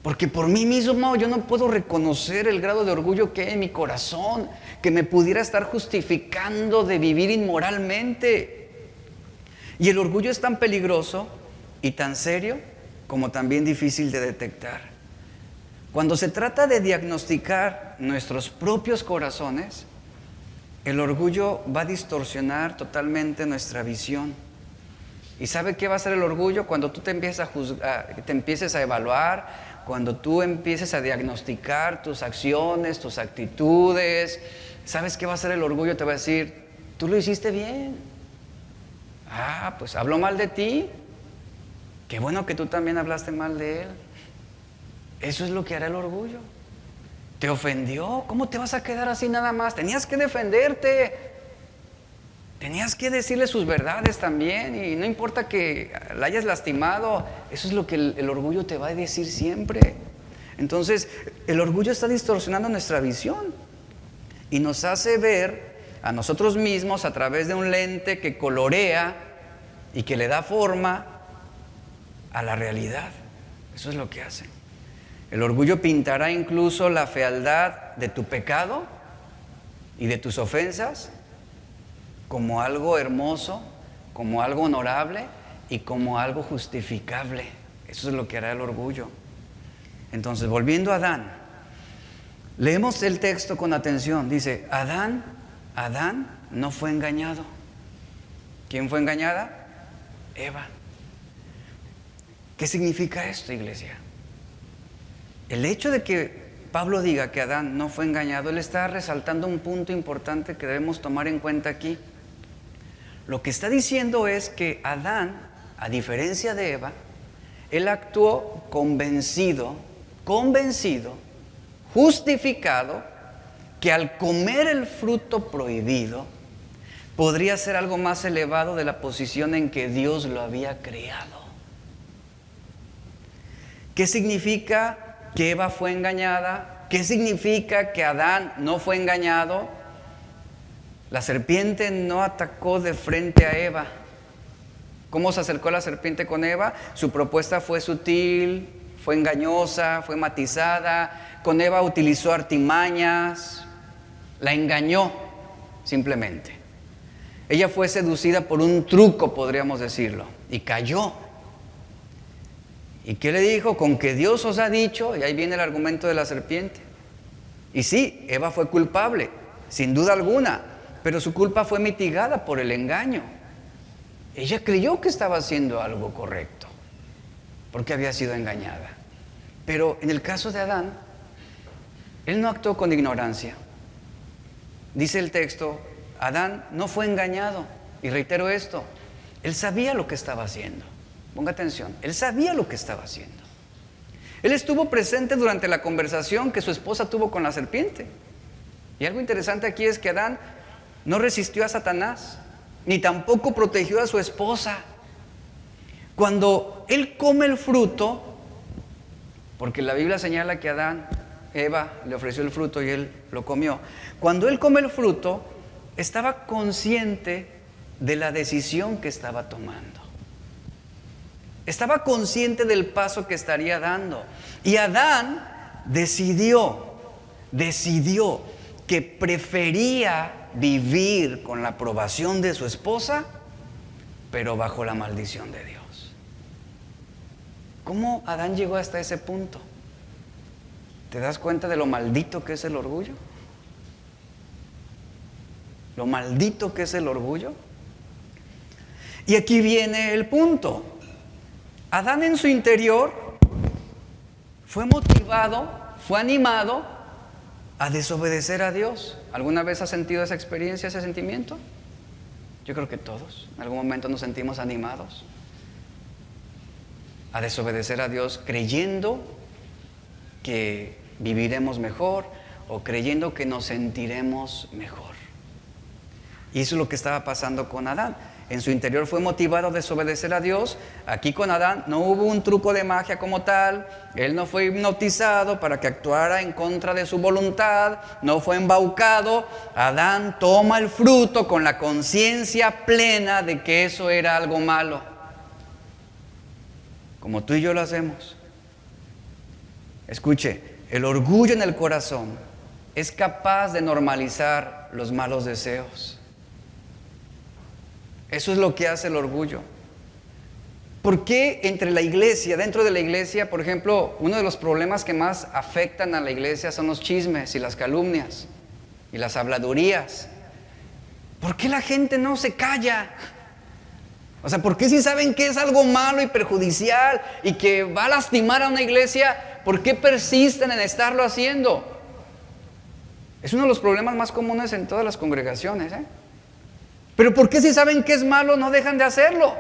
Porque por mí mismo yo no puedo reconocer el grado de orgullo que hay en mi corazón, que me pudiera estar justificando de vivir inmoralmente. Y el orgullo es tan peligroso y tan serio como también difícil de detectar. Cuando se trata de diagnosticar nuestros propios corazones, el orgullo va a distorsionar totalmente nuestra visión. ¿Y sabe qué va a hacer el orgullo? Cuando tú te empieces a juzgar, te empieces a evaluar, cuando tú empieces a diagnosticar tus acciones, tus actitudes, ¿sabes qué va a hacer el orgullo? Te va a decir: tú lo hiciste bien. Pues habló mal de ti. Qué bueno que tú también hablaste mal de él. Eso es lo que hará el orgullo. ¿Te ofendió? ¿Cómo te vas a quedar así nada más? Tenías que defenderte. Tenías que decirle sus verdades también. Y no importa que la hayas lastimado. Eso es lo que el orgullo te va a decir siempre. Entonces, el orgullo está distorsionando nuestra visión. Y nos hace ver a nosotros mismos a través de un lente que colorea y que le da forma a la realidad. Eso es lo que hace. El orgullo pintará incluso la fealdad de tu pecado y de tus ofensas como algo hermoso, como algo honorable y como algo justificable. Eso es lo que hará el orgullo. Entonces, volviendo a Adán, leemos el texto con atención. Dice: Adán no fue engañado. ¿Quién fue engañada? Eva. ¿Qué significa esto, iglesia? El hecho de que Pablo diga que Adán no fue engañado, él está resaltando un punto importante que debemos tomar en cuenta aquí. Lo que está diciendo es que Adán, a diferencia de Eva, él actuó convencido, justificado, que al comer el fruto prohibido podría ser algo más elevado de la posición en que Dios lo había creado. ¿Qué significa que Eva fue engañada ¿Qué significa que Adán no fue engañado? La serpiente no atacó de frente a Eva. ¿Cómo se acercó la serpiente con Eva? Su propuesta fue sutil, fue engañosa, fue matizada. Con Eva utilizó artimañas, la engañó simplemente. Ella fue seducida por un truco, podríamos decirlo, y cayó. ¿Y qué le dijo? Con que Dios os ha dicho, y ahí viene el argumento de la serpiente. Y sí, Eva fue culpable, sin duda alguna, pero su culpa fue mitigada por el engaño. Ella creyó que estaba haciendo algo correcto, porque había sido engañada. Pero en el caso de Adán, él no actuó con ignorancia. Dice el texto, Adán no fue engañado. Y reitero esto, él sabía lo que estaba haciendo. Ponga atención, él sabía lo que estaba haciendo. Él estuvo presente durante la conversación que su esposa tuvo con la serpiente. Y algo interesante aquí es que Adán no resistió a Satanás, ni tampoco protegió a su esposa. Cuando él come el fruto, porque la Biblia señala que Eva le ofreció el fruto y él lo comió. Cuando él come el fruto, estaba consciente de la decisión que estaba tomando. Estaba consciente del paso que estaría dando. Y Adán decidió que prefería vivir con la aprobación de su esposa, pero bajo la maldición de Dios. ¿Cómo Adán llegó hasta ese punto? ¿Te das cuenta de lo maldito que es el orgullo? Lo maldito que es el orgullo. Y aquí viene el punto. Adán en su interior fue motivado, fue animado a desobedecer a Dios. ¿Alguna vez has sentido esa experiencia, ese sentimiento? Yo creo que todos. En algún momento nos sentimos animados a desobedecer a Dios, creyendo que viviremos mejor o creyendo que nos sentiremos mejor. Y eso es lo que estaba pasando con Adán. En su interior fue motivado a desobedecer a Dios. Aquí con Adán no hubo un truco de magia como tal. Él no fue hipnotizado para que actuara en contra de su voluntad. No fue embaucado. Adán toma el fruto con la conciencia plena de que eso era algo malo, como tú y yo lo hacemos. Escuche, el orgullo en el corazón es capaz de normalizar los malos deseos. Eso es lo que hace el orgullo. ¿Por qué dentro de la iglesia, por ejemplo, uno de los problemas que más afectan a la iglesia son los chismes y las calumnias y las habladurías? ¿Por qué la gente no se calla? O sea, ¿por qué si saben que es algo malo y perjudicial y que va a lastimar a una iglesia, por qué persisten en estarlo haciendo? Es uno de los problemas más comunes en todas las congregaciones, Pero ¿por qué si saben que es malo no dejan de hacerlo?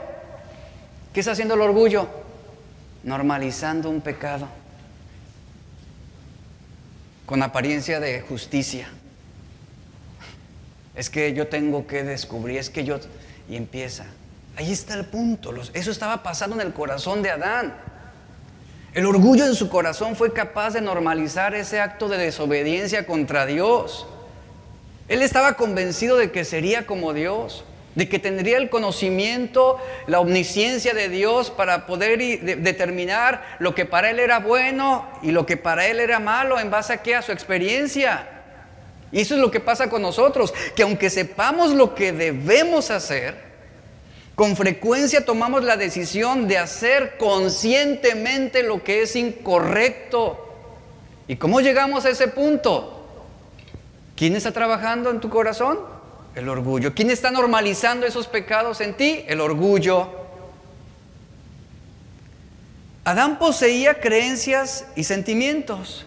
¿Qué está haciendo el orgullo? Normalizando un pecado con apariencia de justicia. Es que yo tengo que descubrir, y empieza. Ahí está el punto. Eso estaba pasando en el corazón de Adán. El orgullo en su corazón fue capaz de normalizar ese acto de desobediencia contra Dios. Él estaba convencido de que sería como Dios, de que tendría el conocimiento, la omnisciencia de Dios para poder determinar lo que para él era bueno y lo que para él era malo, en base a qué, a su experiencia. Y eso es lo que pasa con nosotros, que aunque sepamos lo que debemos hacer, con frecuencia tomamos la decisión de hacer conscientemente lo que es incorrecto. ¿Y cómo llegamos a ese punto? ¿Quién está trabajando en tu corazón? El orgullo. ¿Quién está normalizando esos pecados en ti? El orgullo. Adán poseía creencias y sentimientos.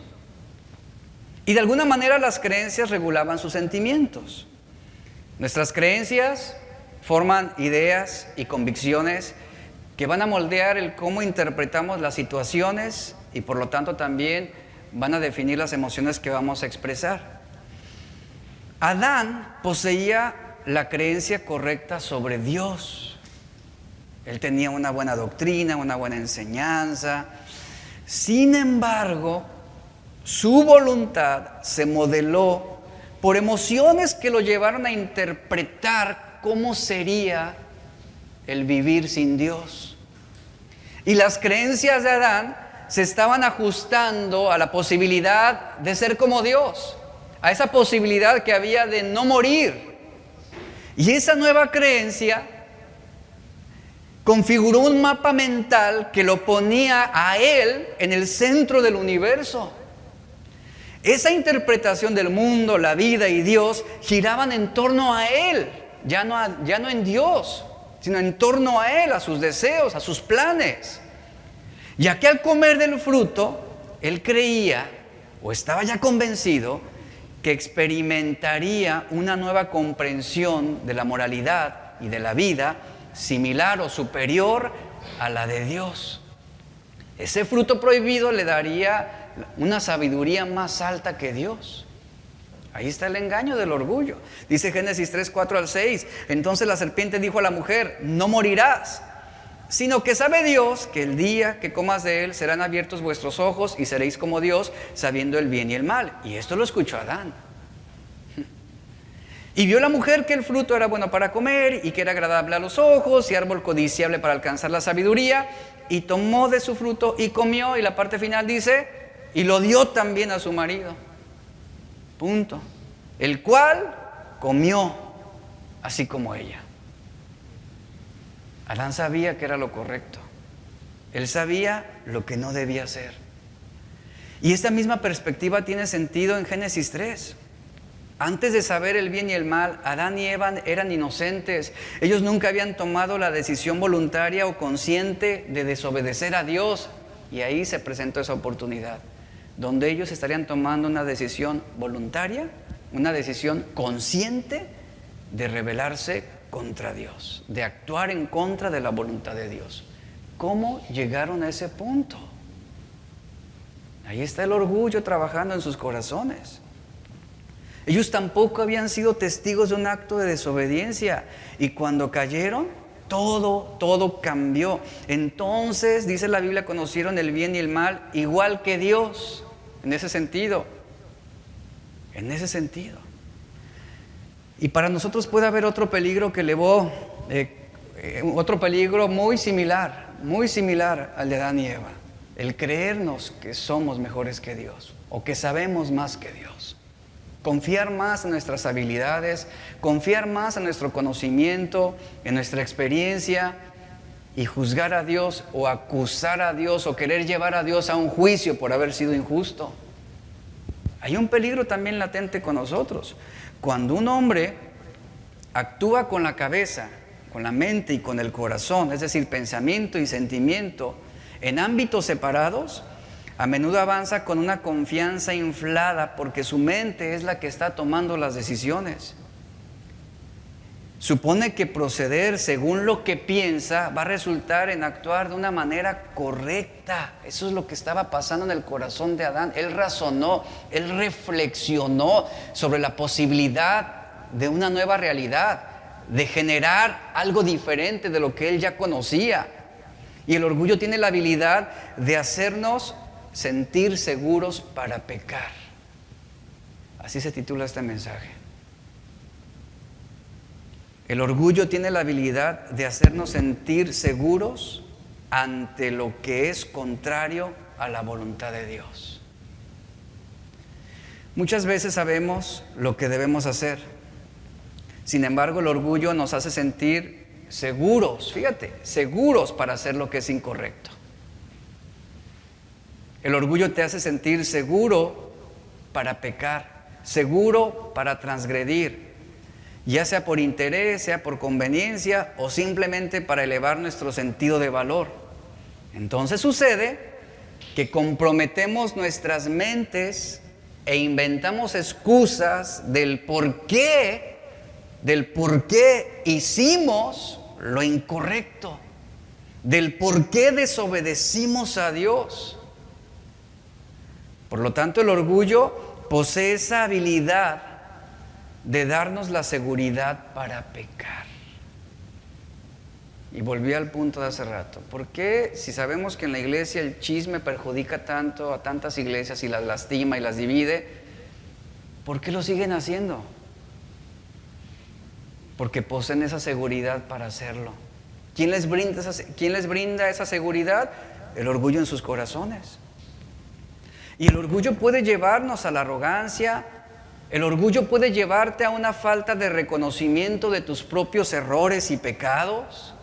Y de alguna manera las creencias regulaban sus sentimientos. Nuestras creencias forman ideas y convicciones que van a moldear el cómo interpretamos las situaciones y por lo tanto también van a definir las emociones que vamos a expresar. Adán poseía la creencia correcta sobre Dios. Él tenía una buena doctrina, una buena enseñanza. Sin embargo, Su voluntad se modeló por emociones que lo llevaron a interpretar cómo sería el vivir sin Dios. Y las creencias de Adán se estaban ajustando a la posibilidad de ser como Dios, a esa posibilidad que había de no morir. Y esa nueva creencia configuró un mapa mental que lo ponía a él en el centro del universo. Esa interpretación del mundo, la vida y Dios giraban en torno a él, ya no en Dios, sino en torno a él, a sus deseos, a sus planes. Ya que al comer del fruto, él creía o estaba ya convencido que experimentaría una nueva comprensión de la moralidad y de la vida similar o superior a la de Dios. Ese fruto prohibido le daría una sabiduría más alta que Dios. Ahí está el engaño del orgullo. Dice Génesis 3, 4 al 6. Entonces la serpiente dijo a la mujer: no morirás, sino que sabe Dios que el día que comas de él serán abiertos vuestros ojos y seréis como Dios, sabiendo el bien y el mal. Y esto lo escuchó Adán. Y vio la mujer que el fruto era bueno para comer y que era agradable a los ojos y árbol codiciable para alcanzar la sabiduría, y tomó de su fruto y comió. Y la parte final dice: y lo dio también a su marido. Punto. El cual comió así como ella. Adán sabía que era lo correcto. Él sabía lo que no debía hacer. Y esta misma perspectiva tiene sentido en Génesis 3. Antes de saber el bien y el mal, Adán y Eva eran inocentes. Ellos nunca habían tomado la decisión voluntaria o consciente de desobedecer a Dios. Y ahí se presentó esa oportunidad, donde ellos estarían tomando una decisión voluntaria, una decisión consciente de rebelarse contra Dios, de actuar en contra de la voluntad de Dios. ¿Cómo llegaron a ese punto? Ahí está el orgullo trabajando en sus corazones. Ellos tampoco habían sido testigos de un acto de desobediencia, y cuando cayeron, todo cambió. Entonces, dice la Biblia, conocieron el bien y el mal igual que Dios. En ese sentido. Y para nosotros puede haber otro peligro que elevó, otro peligro muy similar al de Adán y Eva. El creernos que somos mejores que Dios o que sabemos más que Dios. Confiar más en nuestras habilidades, confiar más en nuestro conocimiento, en nuestra experiencia, y juzgar a Dios o acusar a Dios o querer llevar a Dios a un juicio por haber sido injusto. Hay un peligro también latente con nosotros. Cuando un hombre actúa con la cabeza, con la mente y con el corazón, es decir, pensamiento y sentimiento, en ámbitos separados, a menudo avanza con una confianza inflada porque su mente es la que está tomando las decisiones. Supone que proceder según lo que piensa va a resultar en actuar de una manera correcta. Eso es lo que estaba pasando en el corazón de Adán. Él razonó, él reflexionó sobre la posibilidad de una nueva realidad, de generar algo diferente de lo que él ya conocía. Y el orgullo tiene la habilidad de hacernos sentir seguros para pecar. Así se titula este mensaje. El orgullo tiene la habilidad de hacernos sentir seguros ante lo que es contrario a la voluntad de Dios. Muchas veces sabemos lo que debemos hacer. Sin embargo, el orgullo nos hace sentir seguros, fíjate, seguros para hacer lo que es incorrecto. El orgullo te hace sentir seguro para pecar, seguro para transgredir, ya sea por interés, sea por conveniencia o simplemente para elevar nuestro sentido de valor. Entonces sucede que comprometemos nuestras mentes e inventamos excusas del por qué hicimos lo incorrecto, del por qué desobedecimos a Dios. Por lo tanto, el orgullo posee esa habilidad de darnos la seguridad para pecar. Y volví al punto de hace rato. ¿Por qué, si sabemos que en la iglesia el chisme perjudica tanto a tantas iglesias y las lastima y las divide, por qué lo siguen haciendo? Porque poseen esa seguridad para hacerlo. ¿Quién les brinda esa seguridad? El orgullo en sus corazones. Y el orgullo puede llevarnos a la arrogancia. El orgullo puede llevarte a una falta de reconocimiento de tus propios errores y pecados.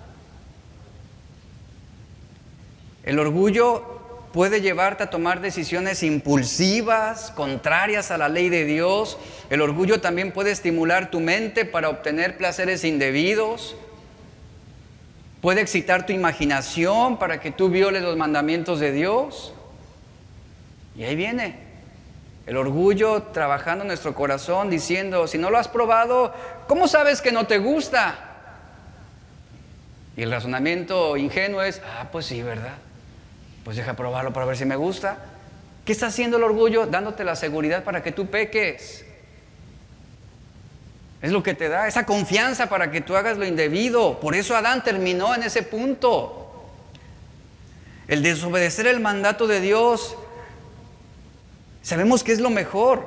El orgullo puede llevarte a tomar decisiones impulsivas, contrarias a la ley de Dios. El orgullo también puede estimular tu mente para obtener placeres indebidos. Puede excitar tu imaginación para que tú violes los mandamientos de Dios. Y ahí viene el orgullo trabajando en nuestro corazón diciendo, si no lo has probado, ¿cómo sabes que no te gusta? Y el razonamiento ingenuo es, pues sí, ¿verdad? Pues deja probarlo para ver si me gusta. ¿Qué está haciendo el orgullo? Dándote la seguridad para que tú peques. Es lo que te da esa confianza para que tú hagas lo indebido. Por eso Adán terminó en ese punto. El desobedecer el mandato de Dios, sabemos que es lo mejor.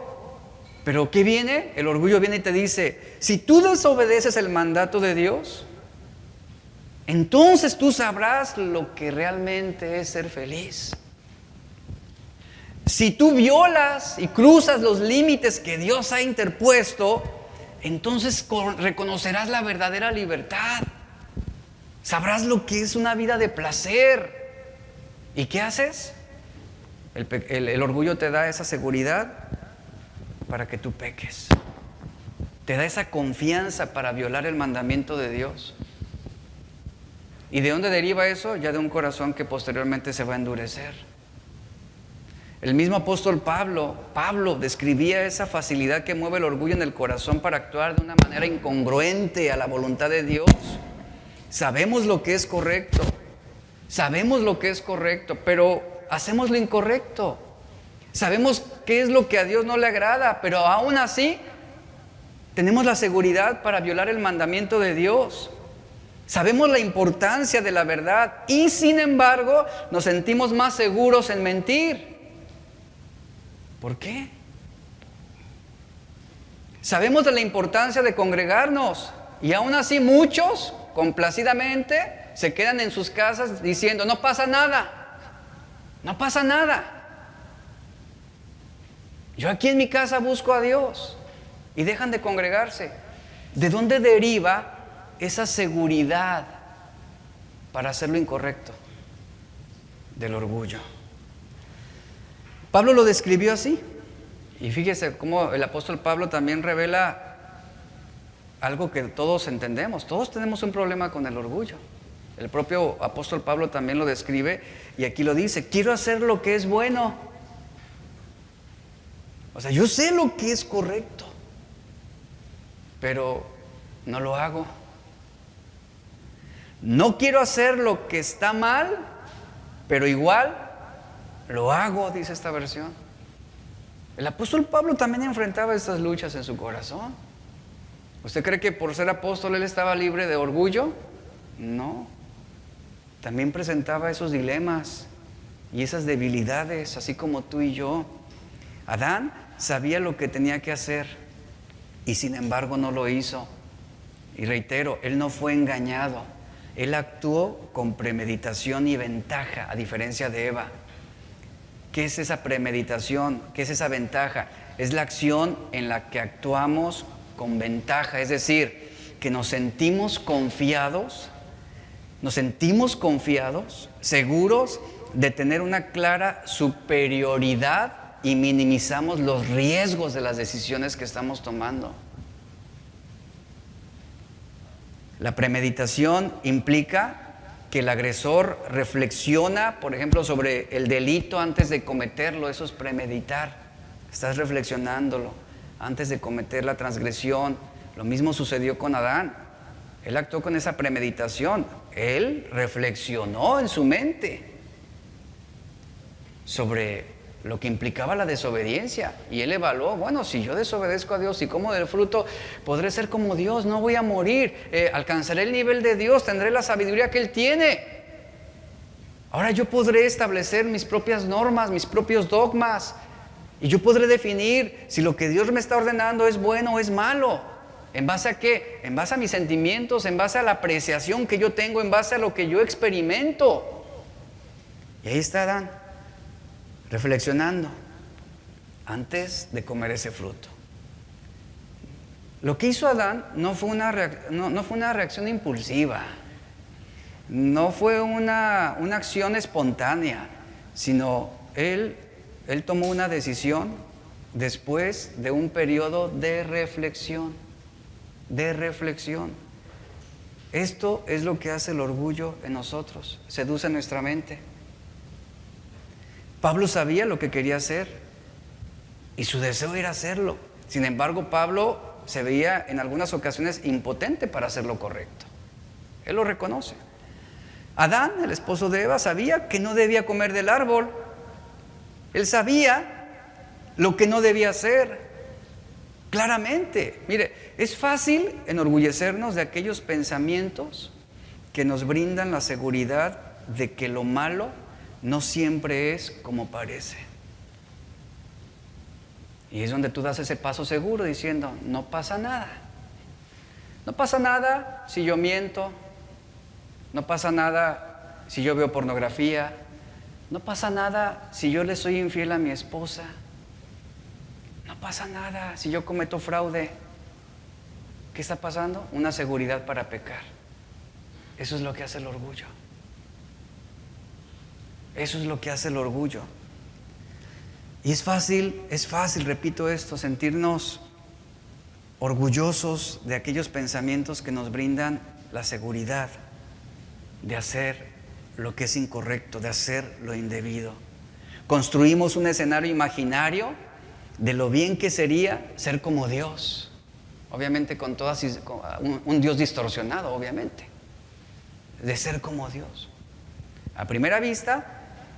Pero ¿qué viene? El orgullo viene y te dice, si tú desobedeces el mandato de Dios, entonces tú sabrás lo que realmente es ser feliz. Si tú violas y cruzas los límites que Dios ha interpuesto, entonces reconocerás la verdadera libertad. Sabrás lo que es una vida de placer. ¿Y qué haces? El orgullo te da esa seguridad para que tú peques. Te da esa confianza para violar el mandamiento de Dios. ¿Y de dónde deriva eso? Ya de un corazón que posteriormente se va a endurecer. El mismo apóstol Pablo describía esa facilidad que mueve el orgullo en el corazón para actuar de una manera incongruente a la voluntad de Dios. Sabemos lo que es correcto, pero hacemos lo incorrecto. Sabemos qué es lo que a Dios no le agrada, pero aún así tenemos la seguridad para violar el mandamiento de Dios. Sabemos la importancia de la verdad y sin embargo nos sentimos más seguros en mentir. ¿Por qué? Sabemos de la importancia de congregarnos y aún así muchos complacidamente se quedan en sus casas diciendo no pasa nada, no pasa nada. Yo aquí en mi casa busco a Dios y dejan de congregarse. ¿De dónde deriva esa seguridad para hacer lo incorrecto? Del orgullo. Pablo lo describió así. Y fíjese cómo el apóstol Pablo también revela algo que todos entendemos. Todos tenemos un problema con el orgullo. El propio apóstol Pablo también lo describe y aquí lo dice: quiero hacer lo que es bueno. O sea, yo sé lo que es correcto, pero no lo hago. No quiero hacer lo que está mal, pero igual lo hago, dice esta versión. El apóstol Pablo también enfrentaba estas luchas en su corazón. ¿Usted cree que por ser apóstol él estaba libre de orgullo? No. También presentaba esos dilemas y esas debilidades, así como tú y yo. Adán sabía lo que tenía que hacer y sin embargo no lo hizo. Y reitero, él no fue engañado. Él actuó con premeditación y ventaja, a diferencia de Eva. ¿Qué es esa premeditación? ¿Qué es esa ventaja? Es la acción en la que actuamos con ventaja, es decir, que nos sentimos confiados, seguros de tener una clara superioridad y minimizamos los riesgos de las decisiones que estamos tomando. La premeditación implica que el agresor reflexiona, por ejemplo, sobre el delito antes de cometerlo. Eso es premeditar. Estás reflexionándolo antes de cometer la transgresión. Lo mismo sucedió con Adán. Él actuó con esa premeditación. Él reflexionó en su mente sobre lo que implicaba la desobediencia. Y él evaluó, bueno, si yo desobedezco a Dios y como del fruto, podré ser como Dios, no voy a morir, alcanzaré el nivel de Dios, tendré la sabiduría que Él tiene. Ahora yo podré establecer mis propias normas, mis propios dogmas, y yo podré definir si lo que Dios me está ordenando es bueno o es malo. ¿En base a qué? En base a mis sentimientos, en base a la apreciación que yo tengo, en base a lo que yo experimento. Y ahí está Adán, reflexionando antes de comer ese fruto. Lo que hizo Adán no fue una reacción impulsiva, no fue una acción espontánea, sino él tomó una decisión después de un periodo de reflexión. Esto es lo que hace el orgullo en nosotros, seduce nuestra mente. Pablo sabía lo que quería hacer y su deseo era hacerlo. Sin embargo, Pablo se veía en algunas ocasiones impotente para hacer lo correcto. Él lo reconoce. Adán, el esposo de Eva, sabía que no debía comer del árbol. Él sabía lo que no debía hacer. Claramente. Mire, es fácil enorgullecernos de aquellos pensamientos que nos brindan la seguridad de que lo malo no siempre es como parece. Y es donde tú das ese paso seguro diciendo, no pasa nada. No pasa nada si yo miento. No pasa nada si yo veo pornografía. No pasa nada si yo le soy infiel a mi esposa. No pasa nada si yo cometo fraude. ¿Qué está pasando? Una seguridad para pecar. Eso es lo que hace el orgullo. Eso es lo que hace el orgullo. Y es fácil, repito esto, sentirnos orgullosos de aquellos pensamientos que nos brindan la seguridad de hacer lo que es incorrecto, de hacer lo indebido. Construimos un escenario imaginario de lo bien que sería ser como Dios. Obviamente con un Dios distorsionado, obviamente. De ser como Dios. A primera vista,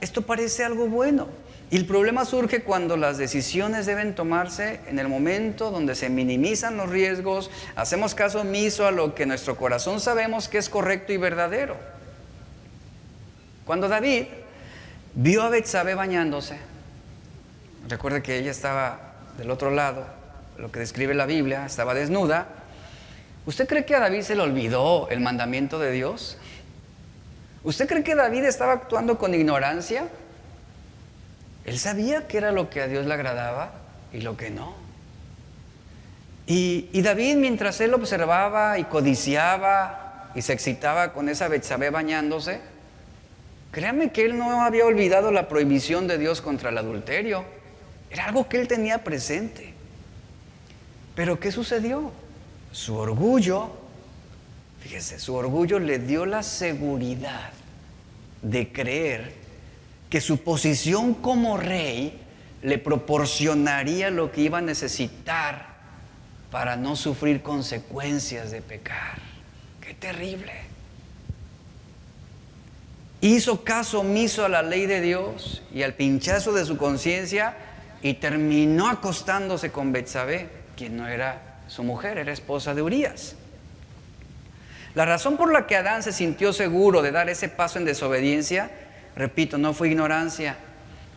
esto parece algo bueno. Y el problema surge cuando las decisiones deben tomarse en el momento donde se minimizan los riesgos, hacemos caso omiso a lo que nuestro corazón sabemos que es correcto y verdadero. Cuando David vio a Betsabé bañándose, recuerde que ella estaba del otro lado, lo que describe la Biblia, estaba desnuda. ¿Usted cree que a David se le olvidó el mandamiento de Dios? ¿Usted cree que David estaba actuando con ignorancia? Él sabía qué era lo que a Dios le agradaba y lo que no. Y David, mientras él observaba y codiciaba y se excitaba con esa Betsabé bañándose, créame que él no había olvidado la prohibición de Dios contra el adulterio. Era algo que él tenía presente. Pero ¿qué sucedió? Su orgullo, fíjese, su orgullo le dio la seguridad de creer que su posición como rey le proporcionaría lo que iba a necesitar para no sufrir consecuencias de pecar. ¡Qué terrible! Hizo caso omiso a la ley de Dios y al pinchazo de su conciencia y terminó acostándose con Betsabé, quien no era su mujer, era esposa de Urías. La razón por la que Adán se sintió seguro de dar ese paso en desobediencia, repito, no fue ignorancia.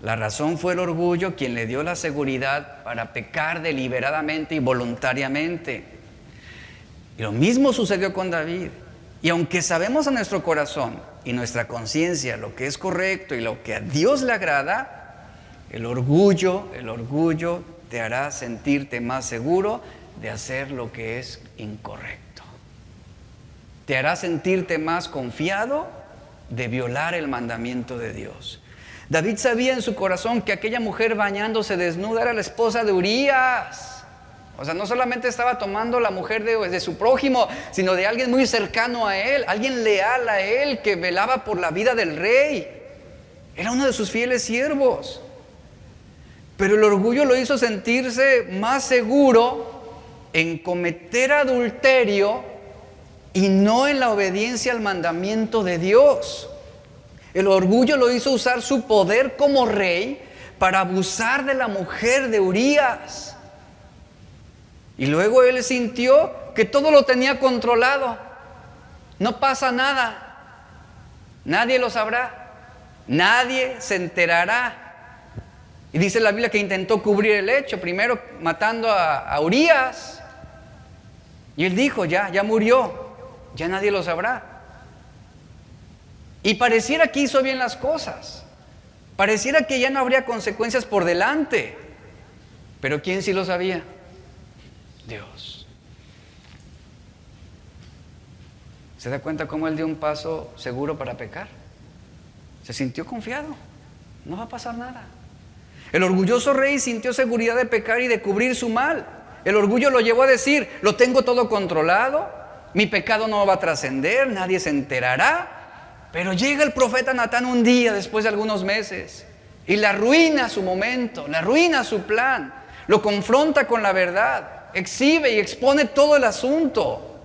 La razón fue el orgullo quien le dio la seguridad para pecar deliberadamente y voluntariamente. Y lo mismo sucedió con David. Y aunque sabemos en nuestro corazón y nuestra conciencia lo que es correcto y lo que a Dios le agrada, el orgullo te hará sentirte más seguro de hacer lo que es incorrecto. Te hará sentirte más confiado de violar el mandamiento de Dios. David sabía en su corazón que aquella mujer bañándose desnuda era la esposa de Urías. O sea, no solamente estaba tomando la mujer de su prójimo, sino de alguien muy cercano a él, alguien leal a él, que velaba por la vida del rey. Era uno de sus fieles siervos. Pero el orgullo lo hizo sentirse más seguro en cometer adulterio y no en la obediencia al mandamiento de Dios. El orgullo lo hizo usar su poder como rey para abusar de la mujer de Urías. Y luego él sintió que todo lo tenía controlado. No pasa nada. Nadie lo sabrá. Nadie se enterará. Y dice la Biblia que intentó cubrir el hecho, primero matando a Urías. Y él dijo, ya murió, ya nadie lo sabrá. Y pareciera que hizo bien las cosas. Pareciera que ya no habría consecuencias por delante. Pero ¿quién sí lo sabía? Dios. ¿Se da cuenta cómo él dio un paso seguro para pecar? Se sintió confiado. No va a pasar nada. El orgulloso rey sintió seguridad de pecar y de cubrir su mal. El orgullo lo llevó a decir, lo tengo todo controlado, mi pecado no va a trascender, nadie se enterará. Pero llega el profeta Natán un día después de algunos meses y le arruina su momento, le arruina su plan, lo confronta con la verdad, exhibe y expone todo el asunto.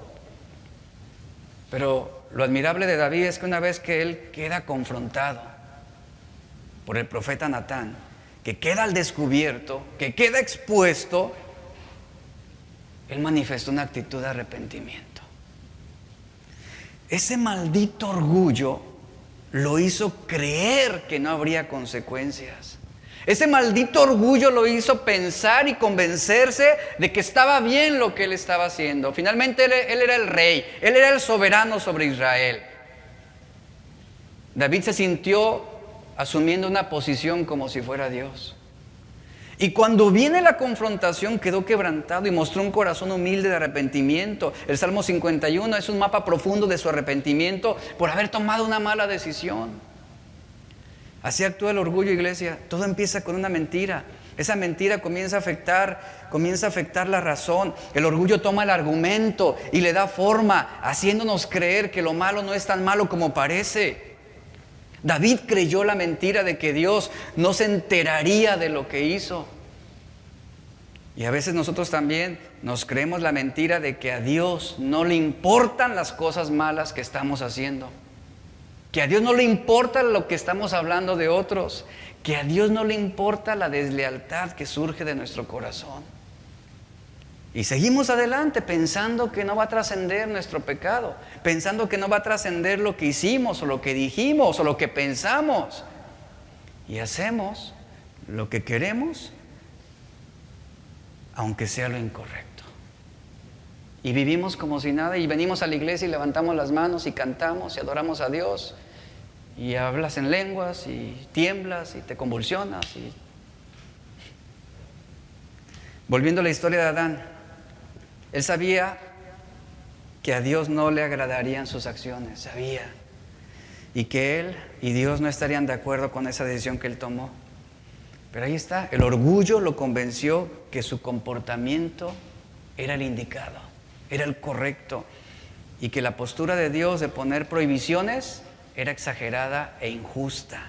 Pero lo admirable de David es que una vez que él queda confrontado por el profeta Natán, que queda al descubierto, que queda expuesto, él manifestó una actitud de arrepentimiento. Ese maldito orgullo lo hizo creer que no habría consecuencias. Ese maldito orgullo lo hizo pensar y convencerse de que estaba bien lo que él estaba haciendo. Finalmente él era el rey, él era el soberano sobre Israel. David se sintió asumiendo una posición como si fuera Dios. Y cuando viene la confrontación quedó quebrantado y mostró un corazón humilde de arrepentimiento. El Salmo 51 es un mapa profundo de su arrepentimiento por haber tomado una mala decisión. Así actúa el orgullo, iglesia. Todo empieza con una mentira. Esa mentira comienza a afectar la razón. El orgullo toma el argumento y le da forma, haciéndonos creer que lo malo no es tan malo como parece. David creyó la mentira de que Dios no se enteraría de lo que hizo. Y a veces nosotros también nos creemos la mentira de que a Dios no le importan las cosas malas que estamos haciendo. Que a Dios no le importa lo que estamos hablando de otros. Que a Dios no le importa la deslealtad que surge de nuestro corazón. Y seguimos adelante pensando que no va a trascender nuestro pecado, pensando que no va a trascender lo que hicimos o lo que dijimos o lo que pensamos. Y hacemos lo que queremos, aunque sea lo incorrecto. Y vivimos como si nada y venimos a la iglesia y levantamos las manos y cantamos y adoramos a Dios. Y hablas en lenguas y tiemblas y te convulsionas. Volviendo a la historia de Adán. Él sabía que a Dios no le agradarían sus acciones, sabía. Y que él y Dios no estarían de acuerdo con esa decisión que él tomó. Pero ahí está, el orgullo lo convenció que su comportamiento era el indicado, era el correcto. Y que la postura de Dios de poner prohibiciones era exagerada e injusta.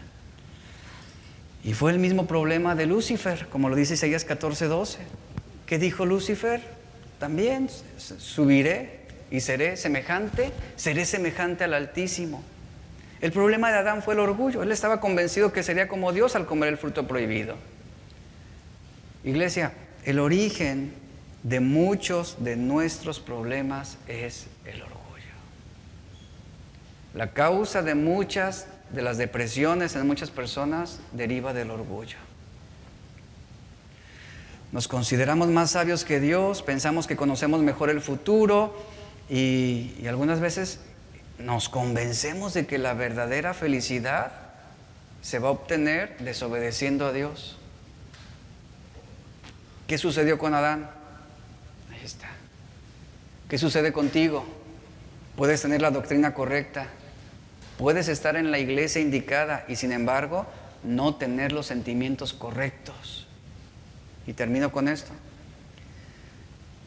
Y fue el mismo problema de Lucifer, como lo dice Isaías 14:12. ¿Qué dijo Lucifer? También subiré y seré semejante al Altísimo. El problema de Adán fue el orgullo. Él estaba convencido que sería como Dios al comer el fruto prohibido. Iglesia, el origen de muchos de nuestros problemas es el orgullo. La causa de muchas de las depresiones en muchas personas deriva del orgullo. Nos consideramos más sabios que Dios, pensamos que conocemos mejor el futuro y algunas veces nos convencemos de que la verdadera felicidad se va a obtener desobedeciendo a Dios. ¿Qué sucedió con Adán? Ahí está. ¿Qué sucede contigo? Puedes tener la doctrina correcta, puedes estar en la iglesia indicada y sin embargo no tener los sentimientos correctos. Y termino con esto.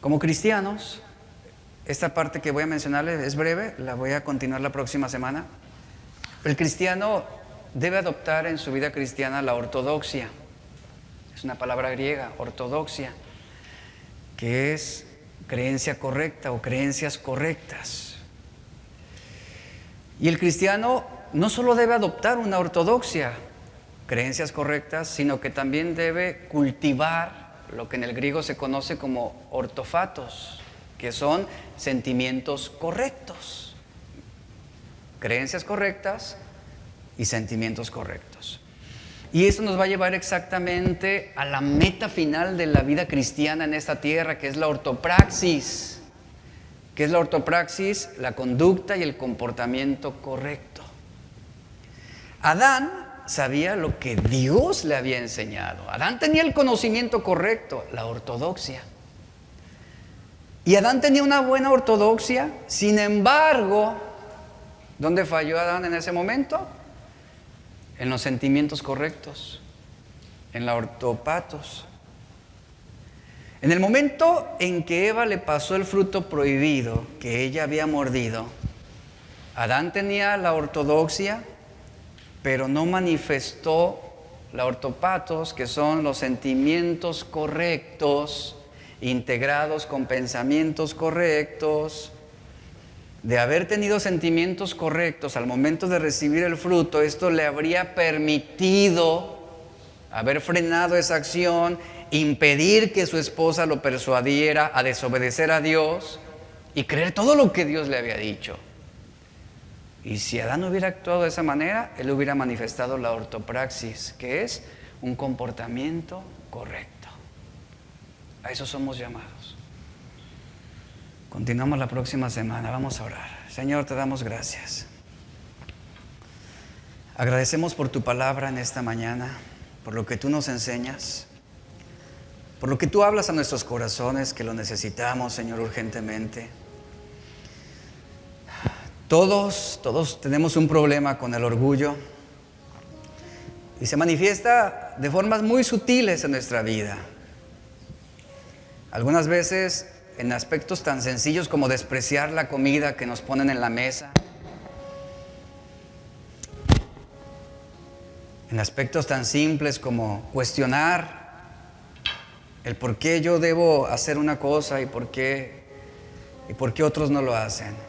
Como cristianos, esta parte que voy a mencionarles es breve, la voy a continuar la próxima semana. El cristiano debe adoptar en su vida cristiana la ortodoxia. Es una palabra griega, ortodoxia, que es creencia correcta o creencias correctas. Y el cristiano no solo debe adoptar una ortodoxia, creencias correctas, sino que también debe cultivar lo que en el griego se conoce como ortofatos, que son sentimientos correctos. Creencias correctas y sentimientos correctos. Y eso nos va a llevar exactamente a la meta final de la vida cristiana en esta tierra, que es la ortopraxis. ¿Qué es la ortopraxis? La conducta y el comportamiento correcto. Adán sabía lo que Dios le había enseñado. Adán tenía el conocimiento correcto, la ortodoxia. Y Adán tenía una buena ortodoxia. Sin embargo, ¿dónde falló Adán en ese momento? En los sentimientos correctos, en la ortopatos. En el momento en que Eva le pasó el fruto prohibido que ella había mordido, Adán tenía la ortodoxia, pero no manifestó la ortopatos, que son los sentimientos correctos, integrados con pensamientos correctos. De haber tenido sentimientos correctos al momento de recibir el fruto, esto le habría permitido haber frenado esa acción, impedir que su esposa lo persuadiera a desobedecer a Dios y creer todo lo que Dios le había dicho. Y si Adán hubiera actuado de esa manera, él hubiera manifestado la ortopraxis, que es un comportamiento correcto. A eso somos llamados. Continuamos la próxima semana, vamos a orar. Señor, te damos gracias. Agradecemos por tu palabra en esta mañana, por lo que tú nos enseñas, por lo que tú hablas a nuestros corazones, que lo necesitamos, Señor, urgentemente. Todos tenemos un problema con el orgullo y se manifiesta de formas muy sutiles en nuestra vida. Algunas veces en aspectos tan sencillos como despreciar la comida que nos ponen en la mesa. En aspectos tan simples como cuestionar el por qué yo debo hacer una cosa y por qué otros no lo hacen.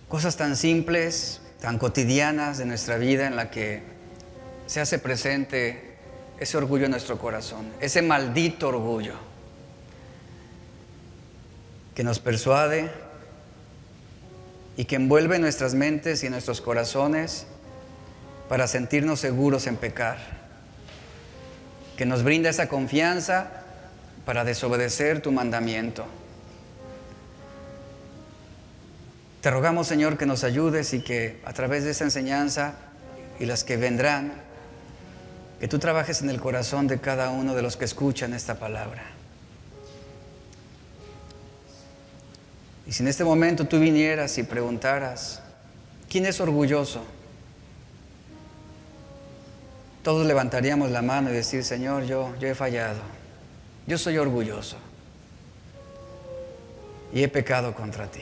Cosas tan simples, tan cotidianas de nuestra vida en la que se hace presente ese orgullo en nuestro corazón, ese maldito orgullo que nos persuade y que envuelve nuestras mentes y nuestros corazones para sentirnos seguros en pecar, que nos brinda esa confianza para desobedecer tu mandamiento. Te rogamos, Señor, que nos ayudes y que a través de esa enseñanza y las que vendrán, que tú trabajes en el corazón de cada uno de los que escuchan esta palabra. Y si en este momento tú vinieras y preguntaras, ¿quién es orgulloso? Todos levantaríamos la mano y decir, Señor, yo he fallado. Yo soy orgulloso. Y he pecado contra ti.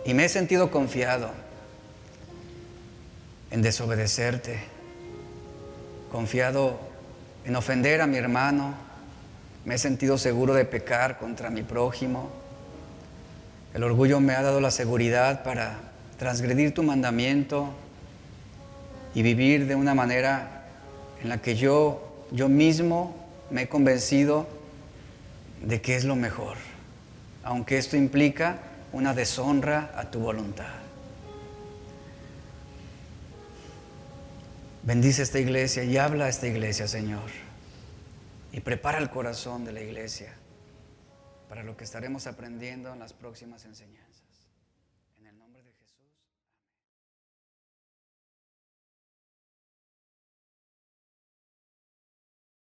Y me he sentido confiado en desobedecerte, confiado en ofender a mi hermano, me he sentido seguro de pecar contra mi prójimo. El orgullo me ha dado la seguridad para transgredir tu mandamiento y vivir de una manera en la que yo mismo me he convencido de que es lo mejor, aunque esto implica una deshonra a tu voluntad. Bendice esta iglesia y habla a esta iglesia, Señor, y prepara el corazón de la iglesia para lo que estaremos aprendiendo en las próximas enseñanzas.